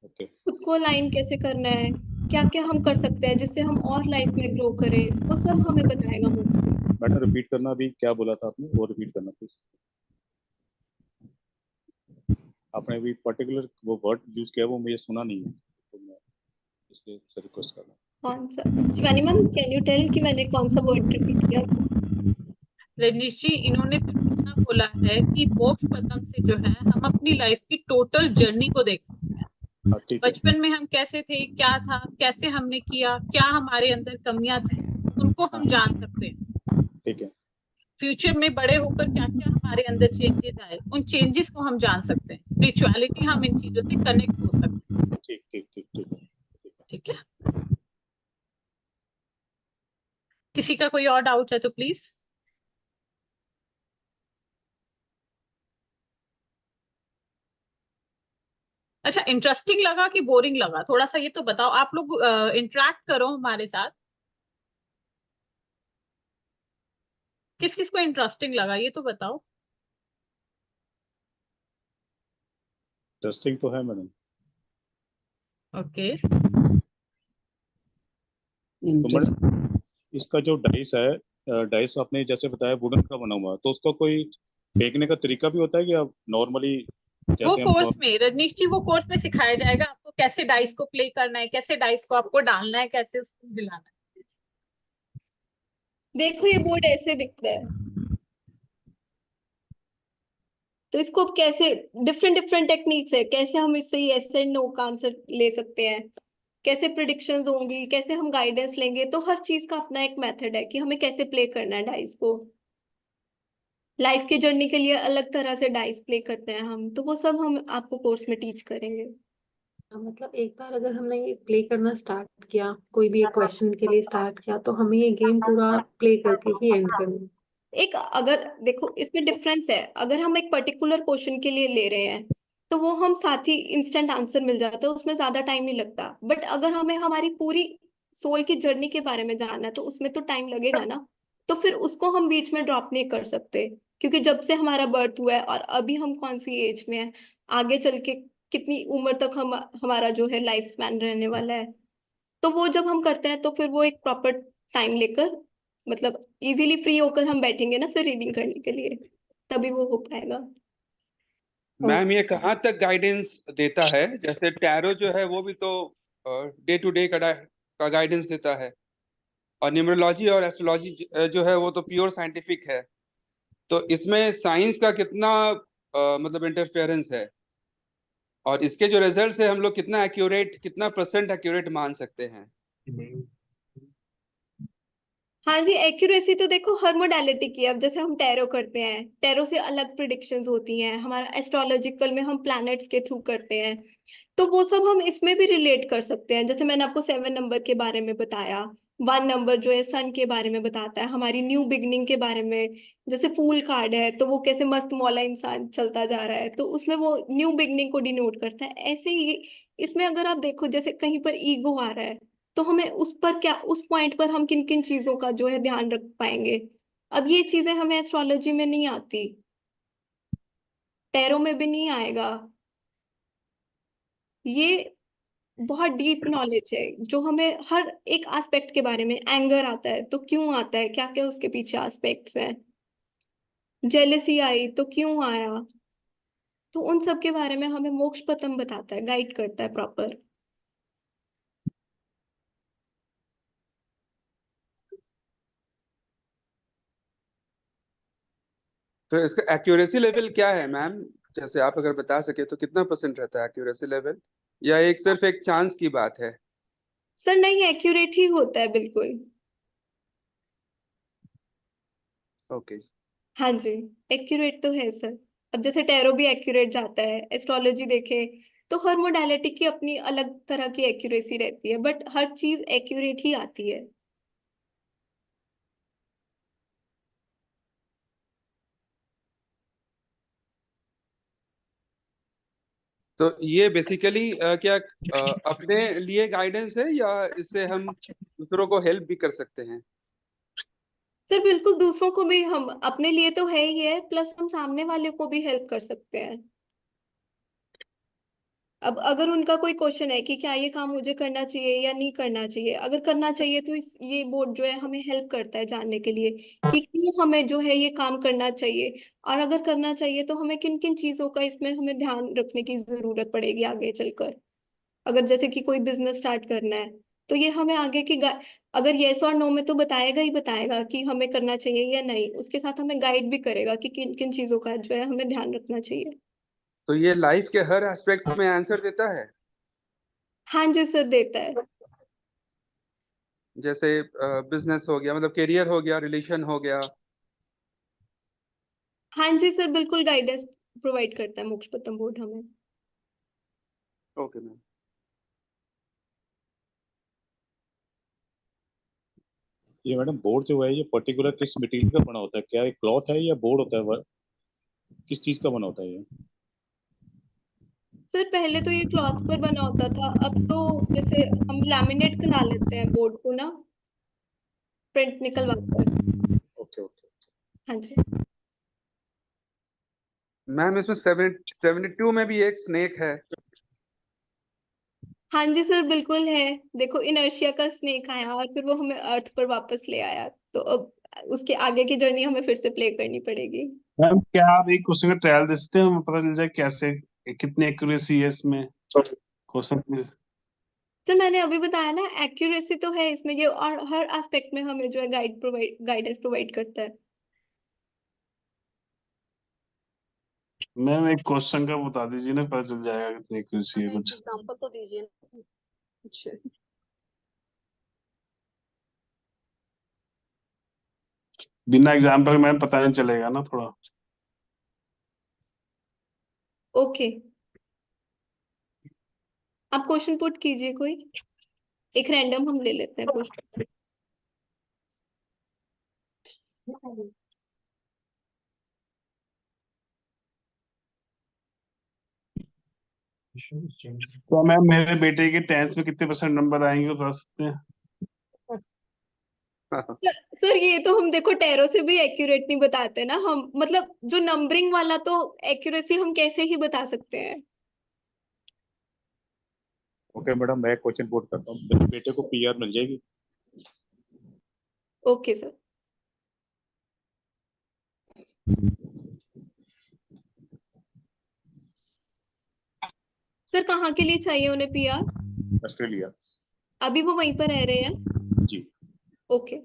ओके। खुद को अलाइन कैसे करना है, क्या क्या हम कर सकते हैं जिससे हम और लाइफ में ग्रो करें, वो सब हमें बताएगा मोक्ष पतम। मैडम रिपीट करना, अभी क्या बोला था आपने, वो रिपीट करना प्लीज। आपने अभी पर्टिकुलर वो वर्ड यूज किया, वो मुझे सुना नहीं है, तो मैं इसलिए रिक्वेस्ट कर रहा हूँ। कौन सा? Shivani ma'am can you tell कि मैंने कौन सा वर्ड रिपीट किया? रजनीश जी, इन्होंने सिर्फ इतना बोला है कि मोक्ष पतम से जो है हम अपनी लाइफ की टोटल जर्नी को देखते हैं। हाँ ठीक है। बचपन में हम कैसे थे, क्या था, कैसे हमने किया, क्या हमारे अंदर कमियां थी, उनको हम जान सकते हैं। ठीक है। फ्यूचर में बड़े होकर क्या क्या हमारे अंदर चेंजेस आए, उन चेंजेस को हम जान सकते हैं। स्पिरिचुअलिटी, हम इन चीजों से कनेक्ट हो सकते हैं। ठीक ठीक ठीक ठीक है। ठीक है। किसी का कोई और डाउट है तो प्लीज। अच्छा, इंटरेस्टिंग लगा कि बोरिंग लगा, थोड़ा सा ये तो बताओ। आप लोग इंटरेक्ट करो हमारे साथ। किस किस को इंटरेस्टिंग लगा ये तो बताओ। इंटरेस्टिंग तो है मैडम। ओके। तो मैडम इसका जो डाइस है, डाइस आपने जैसे बताया वुडन का बना हुआ, तो उसका कोई फेंकने का तरीका भी होता है कि आप नॉर्मली वो जैसे हम कोर्स में, रजनीश जी, वो कोर्स में सिखाया जाएगा आपको कैसे डाइस को प्ले करना है, कैसे डाइस को आपको डालना है, कैसे उसको हिलाना है। देखो ये बोर्ड ऐसे दिखता है, तो इसको अब कैसे, डिफरेंट डिफरेंट टेक्निक्स है, कैसे हम इससे यस एंड नो का आंसर ले सकते हैं, कैसे प्रिडिक्शंस होंगी, कैसे हम गाइडेंस लेंगे। तो हर चीज का अपना एक मेथड है कि हमें कैसे प्ले करना है डाइस को। लाइफ की जर्नी के लिए अलग तरह से डाइस प्ले करते हैं हम, तो वो सब हम आपको कोर्स में टीच करेंगे। मतलब एक बार अगर हमने ये प्ले करना स्टार्ट किया, कोई भी एक क्वेश्चन के लिए स्टार्ट किया, तो हमें ये गेम पूरा प्ले करके ही एंड करना है। एक अगर देखो इसमें डिफरेंस है, अगर हम एक पर्टिकुलर क्वेश्चन के लिए ले रहे हैं तो वो हम साथ ही इंस्टेंट आंसर मिल जाता है, उसमें ज्यादा टाइम नहीं लगता। बट अगर हमें हमारी पूरी सोल की जर्नी के बारे में जानना है तो उसमें तो टाइम लगेगा ना। तो फिर उसको हम बीच में ड्रॉप नहीं कर सकते, क्योंकि जब से हमारा बर्थ हुआ है और अभी हम कौन सी एज में है, आगे चल के कितनी उम्र तक हम हमारा जो है लाइफ स्पैन रहने वाला है, तो वो जब हम करते हैं तो फिर वो एक प्रॉपर टाइम लेकर, मतलब इजीली फ्री होकर हम बैठेंगे ना फिर रीडिंग करने के लिए, तभी वो हो पाएगा। मैम ये कहाँ तक गाइडेंस देता है? जैसे टैरो जो है वो भी तो डे टू डे का गाइडेंस देता है, और न्यूमरोलॉजी और एस्ट्रोलॉजी जो है वो तो प्योर साइंटिफिक है। तो इसमें साइंस का कितना मतलब इंटरफेरेंस है, और इसके जो रिजल्ट्स है हम लोग कितना एक्यूरेट, कितना परसेंट एक्यूरेट मान सकते हैं? हाँ जी, एक्यूरेसी तो देखो हर मोडालिटी की है। अब जैसे हम टैरो करते हैं, टैरो से अलग प्रिडिक्शंस होती हैं, हमारा एस्ट्रोलॉजिकल में हम प्लैनेट्स के थ्रू करते हैं, तो वो सब हम इसमें भी रिलेट कर सकते हैं। जैसे मैंने आपको 7 नंबर के बारे में बताया, 1 नंबर जो है सन के बारे में बताता है, हमारी न्यू बिगनिंग के बारे में। जैसे फूल कार्ड है तो वो कैसे मस्त मौला इंसान चलता जा रहा है, तो उसमें वो न्यू बिगनिंग को डिनोट करता है। ऐसे ही इसमें अगर आप देखो, जैसे कहीं पर ईगो आ रहा है तो हमें उस पर क्या, उस पॉइंट पर हम किन किन चीजों का जो है ध्यान रख पाएंगे। अब ये चीजें हमें एस्ट्रोलॉजी में नहीं आती, टैरो में भी नहीं आएगा। ये बहुत डीप नॉलेज है जो हमें हर एक एस्पेक्ट के बारे में, एंगर आता है तो क्यों आता है, क्या क्या उसके पीछे एस्पेक्ट्स हैं, जेलेसी आई तो क्यों आया, तो उन सब के बारे में हमें मोक्ष पतम बताता है, गाइड करता है प्रॉपर। तो इसका एक्यूरेसी लेवल क्या है मैम? जैसे आप अगर बता सके तो कितना परसेंट रहता है एक्यूरेसी लेवल, या एक सिर्फ एक चांस की बात है? सर नहीं, एक्यूरेट ही होता है बिल्कुल। ओके। हाँ जी, एक्यूरेट तो है सर। अब जैसे टैरो भी एक्यूरेट जाता है, एस्ट्रोलॉजी देखे तो हर मोडालिटी की अपनी अलग तरह की एक्यूरेसी रहती है, बट हर चीज एक्यूरेट ही आती है। तो ये बेसिकली क्या अपने लिए गाइडेंस है, या इससे हम दूसरों को हेल्प भी कर सकते हैं? सर बिल्कुल, दूसरों को भी, हम अपने लिए तो है ही है, प्लस हम सामने वाले को भी हेल्प कर सकते हैं। अब अगर उनका कोई क्वेश्चन है कि क्या ये काम मुझे करना चाहिए या नहीं करना चाहिए, अगर करना चाहिए तो ये बोर्ड जो है हमें हेल्प करता है जानने के लिए कि क्यों हमें जो है ये काम करना चाहिए, और अगर करना चाहिए तो हमें किन किन चीजों का इसमें हमें ध्यान रखने की जरूरत पड़ेगी आगे चलकर। अगर जैसे कि कोई बिजनेस स्टार्ट करना है तो ये हमें आगे की अगर येस और नो में तो बताएगा ही बताएगा कि हमें करना चाहिए या नहीं, उसके साथ हमें गाइड भी करेगा कि किन किन चीजों का जो है हमें ध्यान रखना चाहिए। तो ये लाइफ के हर एस्पेक्ट्स में आंसर देता है? हाँ जी सर, देता है। जैसे बिजनेस हो गया, मतलब करियर हो गया, रिलेशन हो गया। हाँ जी सर, बिल्कुल गाइडेंस प्रोवाइड करता है मोक्ष पतम बोर्ड हमें। Okay ma'am. ये मैडम बोर्ड जो है ये पर्टिकुलर किस मटेरियल का बना होता है? क्या ये क्लॉथ है या बोर्ड होता है? किस चीज का बना होता है ये? सर पहले तो ये क्लॉथ पर बना होता था, अब तो जैसे हम लैमिनेट करा लेते हैं बोर्ड को ना, प्रिंट निकलवा कर। Okay okay. हाँ जी। मैम इसमें 72 में भी एक स्नेक है। हाँ जी सर, बिल्कुल है। देखो इनर्शिया का स्नेक आया और फिर वो हमें अर्थ पर वापस ले आया, तो अब उसके आगे की जर्नी हमें फिर से प्ले करनी पड़ेगी। मैम क्या आप एक क्वेश्चन का ट्रायल दे सकते हैं, हमें पता चल जाए कैसे, कितनी एक्यूरेसी है इसमें क्वेश्चन में? तो मैंने अभी बताया ना, एक्यूरेसी तो है इसमें ये, और हर एस्पेक्ट में हमें जो है गाइडेंस प्रोवाइड करता है। मैम एक क्वेश्चन का बता दीजिए ना, पता चल जाएगा कितनी एक्यूरेसी है हमें एक कुछ। एग्जांपल तो दीजिए ना कुछ। बिना एग्जाम्पल मैम पता नहीं चलेगा ना थोड़ा। ओके, आप क्वेश्चन पुट कीजिए कोई एक, रैंडम हम ले लेते हैं क्वेश्चन। तो मैम मेरे बेटे के 10th में कितने % नंबर आएंगे बता सकते हैं? सर ये तो हम देखो टैरो से भी एक्यूरेट नहीं बताते ना हम, मतलब जो नंबरिंग वाला तो एक्यूरेसी हम कैसे ही बता सकते हैं। ओके मैडम, मैं क्वेश्चन पुट करता हूँ, मेरे बेटे को PR मिल जाएगी? Okay sir. सर कहाँ के लिए चाहिए उन्हें PR? ऑस्ट्रेलिया। अभी वो वहीं पर रह रहे हैं? जी। ओके।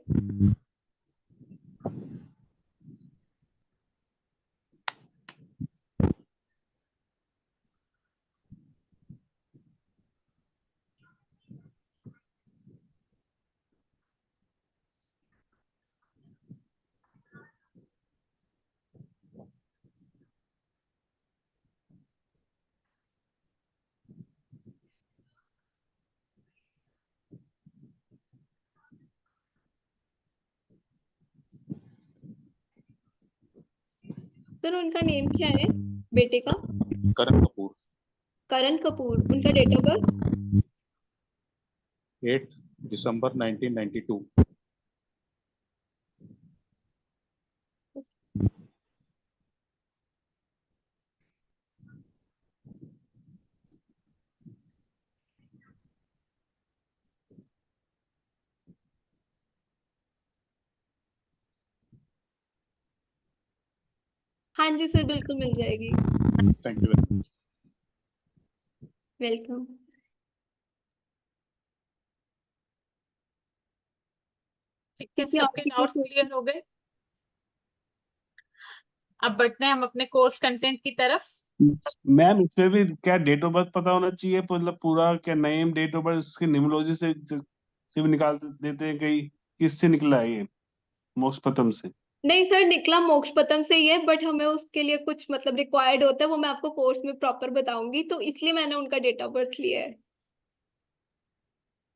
सर उनका नेम क्या है बेटे का? करण कपूर। करण कपूर। उनका डेट ऑफ बर्थ? 8 दिसंबर 1992। हाँ जी सर बिल्कुल मिल जाएगी। Thank you very much. Welcome. ठीक है, किसी और सबके की डाउट्स कोई क्लियर हो गए? अब बढ़ते हैं हम अपने कोर्स कंटेंट की तरफ। मैम इसमें भी क्या डेट ऑफ बर्थ पता होना चाहिए, मतलब पूरा क्या नेम डेट ऑफ बर्थ उसके न्यूमरोलॉजी से भी निकाल देते हैं कई, किससे निकला है ये मोक्षपतम से? नहीं सर, निकला मोक्षपतम से ही है, बट हमें उसके लिए कुछ मतलब रिक्वायर्ड होता है, वो मैं आपको कोर्स में प्रॉपर बताऊंगी, तो इसलिए मैंने उनका डेट ऑफ बर्थ लिया है।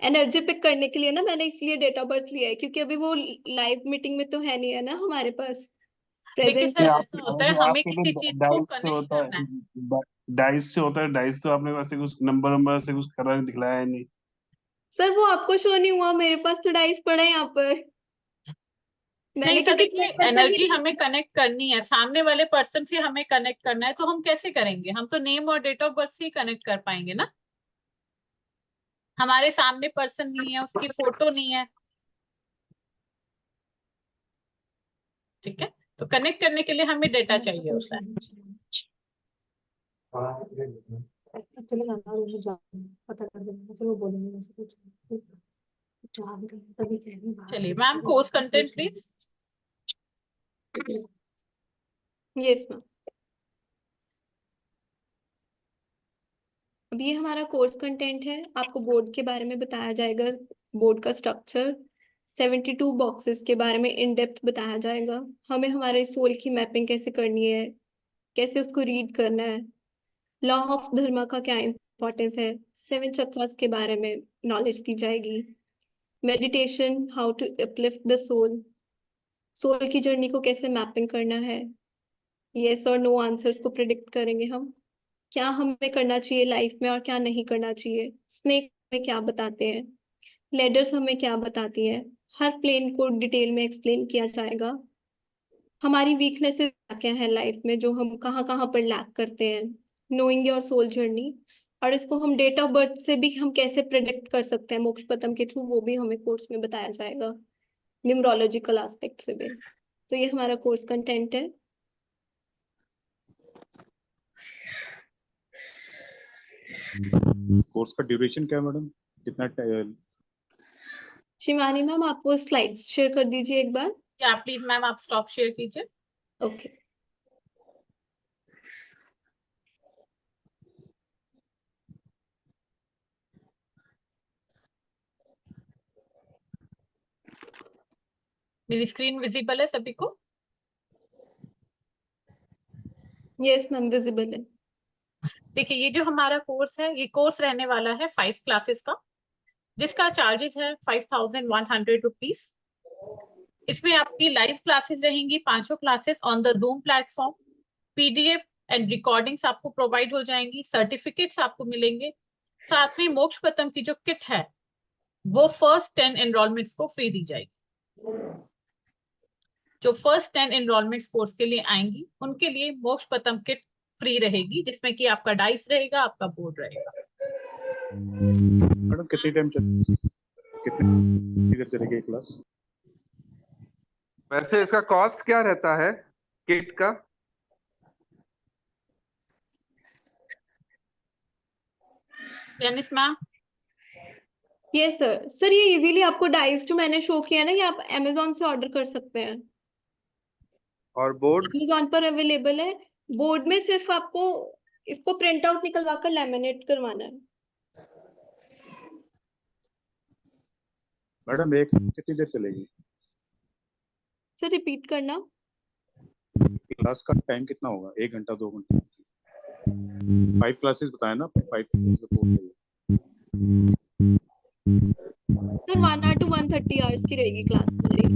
एनर्जी पिक करने के लिए ना मैंने इसलिए डेट ऑफ बर्थ लिया है, क्योंकि अभी वो लाइव मीटिंग में तो है नहीं है ना हमारे पास देखिए प्रेजेंट। सर, ये ऐसा होता है, हमें आपके किसी तो चीज को डाइस से कनेक्ट होता करना है। है, डाइस से होता है, डाइस तो आपने वैसे कुछ नंबर नंबर से कुछ करा नहीं, दिखलाया है नहीं। सर वो आपको शो नहीं हुआ, मेरे पास तो डाइस पड़ा है यहाँ पर। मैंने नहीं सर, क्योंकि देखिए पता एनर्जी नहीं। हमें कनेक्ट करनी है, सामने वाले पर्सन से हमें कनेक्ट करना है, तो हम कैसे करेंगे? हम तो नेम और डेट ऑफ बर्थ से ही कनेक्ट कर पाएंगे ना। हमारे सामने पर्सन नहीं है, उसकी फोटो नहीं है, ठीक है, तो कनेक्ट करने के लिए हमें डेटा चाहिए होता है। चलेगा ना, रूम में जाओ, पता कर देना, फिर वो बोलेंगे मुझसे कुछ जाग रही है, तभी कह रही हूँ बाहर चलिए नहीं मैम, निकल कोर्स रही, कंटेंट पूछ प्लीज। Yes ma'am. अब ये हमारा कोर्स कंटेंट है, आपको बोर्ड के बारे में बताया जाएगा, बोर्ड का स्ट्रक्चर, 72 बॉक्सेस के बारे में इन डेप्थ बताया जाएगा, हमें हमारे सोल की मैपिंग कैसे करनी है, कैसे उसको रीड करना है, लॉ ऑफ धर्मा का क्या इंपॉर्टेंस है, 7 चक्रास के बारे में नॉलेज दी जाएगी, meditation, how to uplift the soul, soul की जर्नी को कैसे मैपिंग करना है, यस और नो आंसर्स को प्रिडिक्ट करेंगे हम, क्या हमें करना चाहिए लाइफ में और क्या नहीं करना चाहिए, स्नेक में क्या बताते हैं, लेडर्स हमें क्या बताती हैं, हर प्लेन को डिटेल में एक्सप्लेन किया जाएगा, हमारी वीकनेसेस क्या क्या है लाइफ में, जो हम कहाँ कहाँ पर लैक करते हैं, नोइंग योर सोल जर्नी, और इसको हम डेट ऑफ बर्थ से भी हम कैसे प्रेडिक्ट कर सकते हैं मोक्षपतम के थ्रू, वो भी हमें कोर्स में बताया जाएगा, न्यूमरोलॉजिकल एस्पेक्ट से भी। तो ये हमारा कोर्स कंटेंट है। कोर्स का ड्यूरेशन क्या है मैडम, कितना शिवानी मैम आप वो स्लाइड्स शेयर कर दीजिए एक बार। क्या प्लीज मैम आप स्टॉप शेयर कीजिए। ओके। मेरी स्क्रीन विजिबल है सभी को? यस मैम विजिबल है। देखिए, ये जो हमारा कोर्स है, ये कोर्स रहने वाला है 5 क्लासेस का, जिसका चार्जेस है 5100 रुपीज। इसमें आपकी लाइव क्लासेस रहेंगी, 5 classes on the zoom platform, PDF and recordings आपको प्रोवाइड हो जाएंगी, सर्टिफिकेट्स आपको मिलेंगे। साथ में मोक्ष पतम की जो किट है वो फर्स्ट 10 एनरोलमेंट्स को फ्री दी जाएगी। जो फर्स्ट 10 एनरोलमेंट्स कोर्स के लिए आएंगी उनके लिए मोक्ष पतम किट फ्री रहेगी, जिसमें कि आपका डाइस रहेगा, आपका बोर्ड रहेगा। मैडम कितनी देर चलेगी ये क्लास? वैसे इसका कॉस्ट क्या रहता है किट का? Tennis ma'am, yes sir. Sir ये इजीली आपको डाइस जो मैंने शो किया ना, ये आप अमेजोन से ऑर्डर कर सकते हैं, और बोर्ड? अमेजोन पर अवेलेबल है। बोर्ड में सिर्फ आपको इसको प्रिंट आउट निकलवा कर लैमिनेट करवाना है। मैडम एक कितनी देर चलेगी? सर रिपीट करना। क्लास का टाइम कितना होगा? 1 घंटा 2 घंटे? 5 क्लासेस बताया ना, 5 सर 1 hour to 130 hours की रहेगी क्लास हमारी।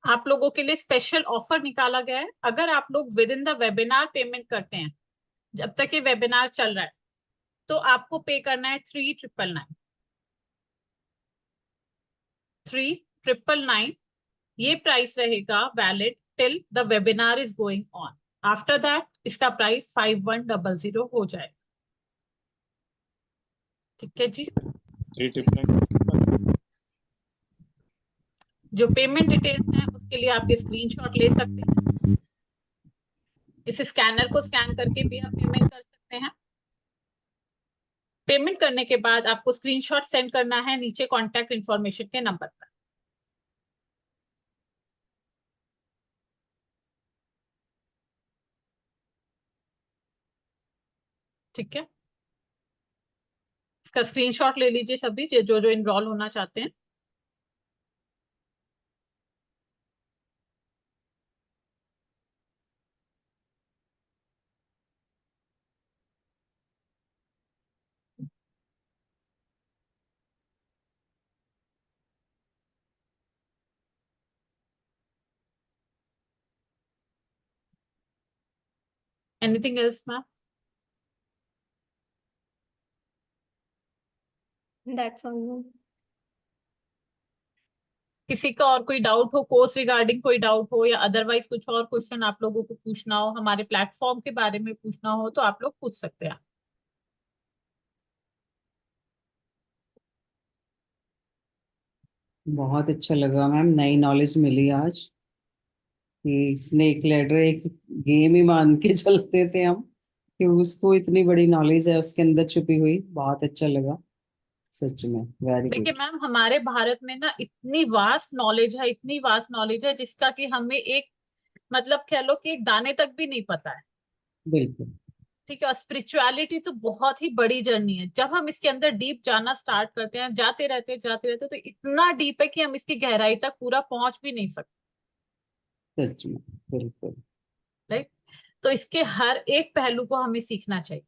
आप लोगों के लिए स्पेशल ऑफर निकाला गया है। अगर आप लोग with in the webinar payment करते हैं, जब तक ये वेबिनार चल रहा है, तो आपको पे करना है 3999। 3999 ये प्राइस रहेगा valid till the webinar is going on. After that इसका प्राइस 5100 हो जाएगा। ठीक है जी। 399 जो पेमेंट डिटेल्स हैं उसके लिए आप ये स्क्रीनशॉट ले सकते हैं। इस स्कैनर को स्कैन करके भी आप पेमेंट कर सकते हैं। पेमेंट करने के बाद आपको स्क्रीनशॉट सेंड करना है नीचे कॉन्टैक्ट इंफॉर्मेशन के नंबर पर। ठीक है, इसका स्क्रीनशॉट ले लीजिए सभी जो जो इनरोल होना चाहते हैं। Anything else ma'am? That's all. किसी का और कोई डाउट हो, कोर्स रिगार्डिंग कोई डाउट हो, या अदरवाइज कुछ और क्वेश्चन आप लोगों को पूछना हो, हमारे प्लेटफॉर्म के बारे में पूछना हो, तो आप लोग पूछ सकते हैं। बहुत अच्छा लगा मैम, नई नॉलेज मिली आज कि स्नेक लैडर एक गेम ही मान के चलते थे हम, कि उसको इतनी बड़ी नॉलेज है उसके अंदर छुपी हुई। बहुत अच्छा लगा सच में, वेरी देखिए गुड। मैम, हमारे भारत में ना इतनी वास्ट नॉलेज है, इतनी वास्ट नॉलेज है, जिसका कि हमें एक मतलब कह लो कि एक दाने तक भी नहीं पता है। बिल्कुल। ठीक है, और स्पिरिचुअलिटी तो बहुत ही बड़ी जर्नी है। जब हम इसके अंदर डीप जाना स्टार्ट करते हैं, जाते रहते तो इतना डीप है कि हम इसकी गहराई तक पूरा पहुंच भी नहीं सकते। सच में बिल्कुल। राइट। तो इसके हर एक पहलू को हमें सीखना चाहिए।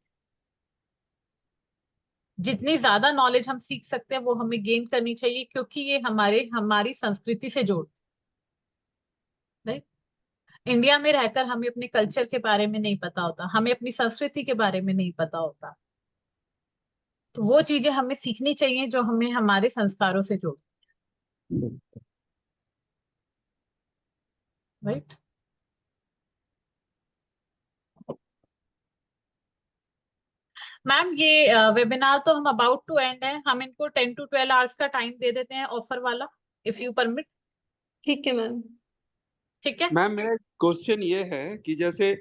जितनी ज्यादा नॉलेज हम सीख सकते हैं वो हमें गेन करनी चाहिए, क्योंकि ये हमारी संस्कृति से जोड़ती है। राइट। इंडिया में रहकर हमें अपने कल्चर के बारे में नहीं पता होता, हमें अपनी संस्कृति के बारे में नहीं पता होता। तो वो चीजें हमें सीखनी चाहिए जो हमें हमारे संस्कारों से जोड़ती बिल्कुल। है। राइट। मैम ये वेबिनार तो हम अबाउट टू एंड है, हम इनको 10 to 12 आवर्स का टाइम दे देते हैं ऑफर वाला, इफ यू परमिट। ठीक है मैम। ठीक है मैम मेरा क्वेश्चन ये है कि जैसे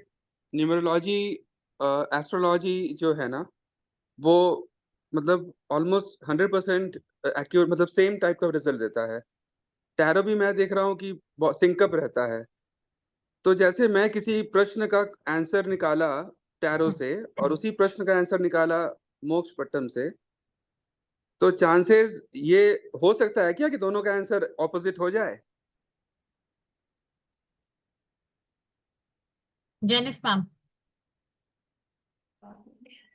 न्यूमरोलॉजी एस्ट्रोलॉजी जो है ना, वो मतलब ऑलमोस्ट 100% एक्यूरेट, मतलब सेम टाइप का रिजल्ट देता है। टैरो भी मैं देख रहा हूँ कि सिंकअप रहता है। तो जैसे मैं किसी प्रश्न का आंसर निकाला टैरो से और उसी प्रश्न का आंसर निकाला मोक्षपट्टम से, तो चांसेस ये हो सकता है क्या कि दोनों का आंसर ऑपोजिट हो जाए? Janice ma'am.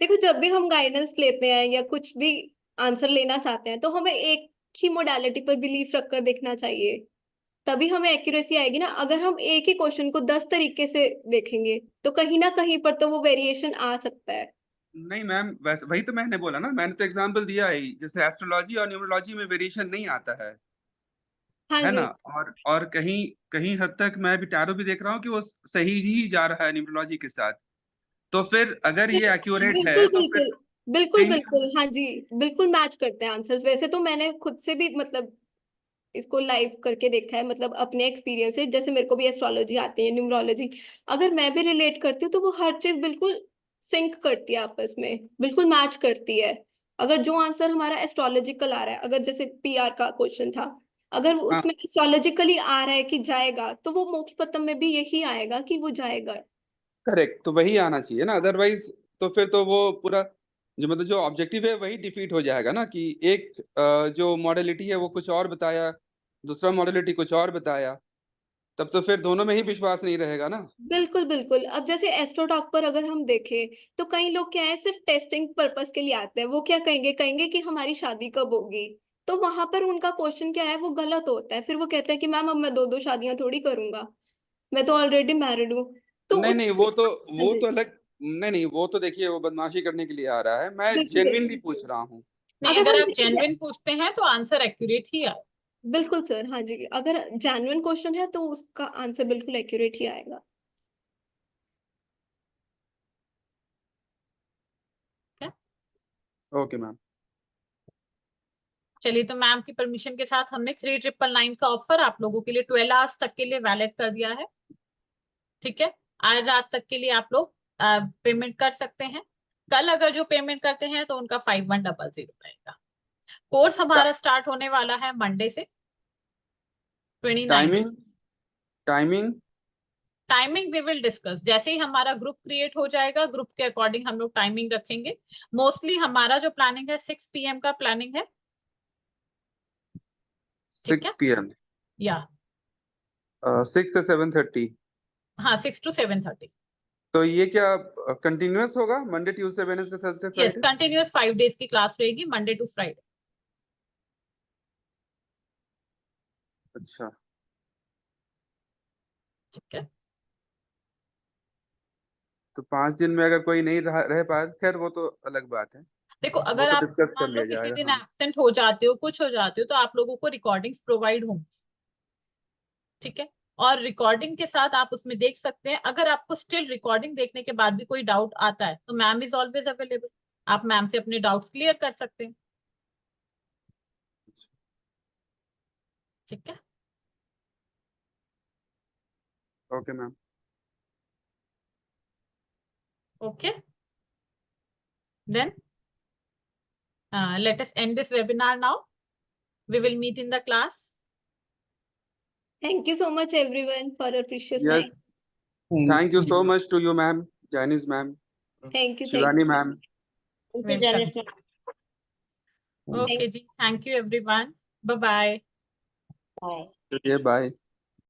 देखो, जब भी हम गाइडेंस लेते हैं या कुछ भी आंसर लेना चाहते हैं तो हमें एक ही मोडालिटी पर बिलीफ रखकर देखना चाहिए, तभी हमें एक्यूरेसी आएगी ना। अगर हम एक ही क्वेश्चन को 10 तरीके से देखेंगे तो कहीं ना कहीं पर तो वो वेरिएशन आ सकता है। नहीं मैम, वैसे वही तो मैंने बोला ना, मैंने तो एग्जांपल दिया ही, जैसे एस्ट्रोलॉजी और न्यूमरोलॉजी में वेरिएशन नहीं आता हाँ है जी। ना। और कहीं कहीं हद तक मैं भी टैरो भी देख रहा हूँ कि वो सही ही जा रहा है न्यूमरोलॉजी के साथ। तो फिर अगर ये एक्यूरेट है बिल्कुल तो फिर बिल्कुल बिल्कुल कहीं बिल्कुल, हाँ जी, बिल्कुल मैच करते हैं आंसर्स। वैसे तो मैंने खुद से भी मतलब इसको लाइव करके देखा है, मतलब अपने एक्सपीरियंस से। जैसे मेरे को भी एस्ट्रोलॉजी आती है, न्यूमरोलॉजी, अगर मैं भी रिलेट करती हूँ तो वो हर चीज बिल्कुल सिंक करती है आपस में, बिल्कुल मैच करती है। अगर जो आंसर हमारा एस्ट्रोलॉजिकल आ रहा है, अगर जैसे पीआर का क्वेश्चन था, अगर हाँ उसमें एस्ट्रोलॉजिकली आ रहा है कि जाएगा, तो वो मोक्षपतम में भी यही आएगा कि वो जाएगा। करेक्ट, तो वही आना चाहिए ना, अदरवाइज तो फिर तो वो पूरा जो मतलब जो ऑब्जेक्टिव है वही डिफीट हो जाएगा ना, कि एक जो मॉडलिटी है वो कुछ और बताया, दूसरा मॉडलिटी कुछ और बताया, तब तो फिर दोनों में ही विश्वास नहीं रहेगा ना। बिल्कुल बिल्कुल। अब जैसे एस्ट्रोटॉक पर अगर हम देखें तो कई लोग क्या है, सिर्फ टेस्टिंग पर्पस के लिए आते हैं। वो क्या कहेंगे, कहेंगे कि हमारी शादी कब होगी। तो वहां पर उनका क्वेश्चन क्या है, वो गलत होता है। फिर वो कहते हैं कि मैम अब मैं दो दो शादियां थोड़ी करूंगा, मैं तो ऑलरेडी मैरिड हूँ। तो नहीं नहीं, वो तो हाँ वो जी, तो अलग, नहीं नहीं, वो तो देखिए वो बदमाशी करने के लिए आ रहा है, मैं बिल्कुल जेन्युइनली बिल्कुल। पूछ रहा हूँ। नहीं, अगर अगर हम आप देखेंगे, जेन्युइन पूछते हैं तो आंसर एक्यूरेट ही आए। बिल्कुल सर, हाँ जी, अगर जेन्युइन क्वेश्चन है तो उसका आंसर बिल्कुल एक्यूरेट ही आएगा। Okay ma'am. चलिए, तो मैम की परमिशन के साथ हमने 3999 का ऑफर आप लोगों के लिए 12 आवर्स तक के लिए वैलिड कर दिया है। ठीक है, आज रात तक के लिए आप लोग पेमेंट कर सकते हैं। कल अगर जो पेमेंट करते हैं तो उनका 5100 रहेगा। कोर्स हमारा स्टार्ट होने वाला है मंडे से 29। Timing timing timing we will discuss जैसे ही हमारा ग्रुप क्रिएट हो जाएगा, ग्रुप के अकॉर्डिंग हम लोग टाइमिंग रखेंगे। मोस्टली हमारा जो प्लानिंग है 6 PM का प्लानिंग है। ठीक 6 है, PM, या 6 से 7:30। हाँ 6 to 7:30। तो ये क्या कंटिन्यूअस होगा, Monday Tuesday Wednesday Thursday yes, Friday? Continuous 5 days की क्लास रहेगी, मंडे टू फ्राइडे। अच्छा, ठीक है, तो 5 दिन में अगर कोई नहीं रह पाए, खैर वो तो अलग बात है, देखो वो अगर तो आप डिस्कस कर मान लो लिया किसी जाएगा। दिन हाँ एब्सेंट हो जाते हो, कुछ हो जाते हो, तो आप लोगों को रिकॉर्डिंग्स प्रोवाइड होंगी। ठीक है, और रिकॉर्डिंग के साथ आप उसमें देख सकते हैं। अगर आपको स्टिल रिकॉर्डिंग देखने के बाद भी कोई डाउट आता है तो मैम इज ऑलवेज अवेलेबल, आप मैम से अपने डाउट्स क्लियर कर सकते हैं। ठीक है, okay ma'am. Okay, then let us end this webinar now. We will meet in the class. Thank you so much everyone for your precious time. Yes, thank you so much to you ma'am, Janice ma'am, thank you, thank Shivani ma'am. Welcome. You. Okay, ji. Thank you, everyone. Bye bye. चलिए bye.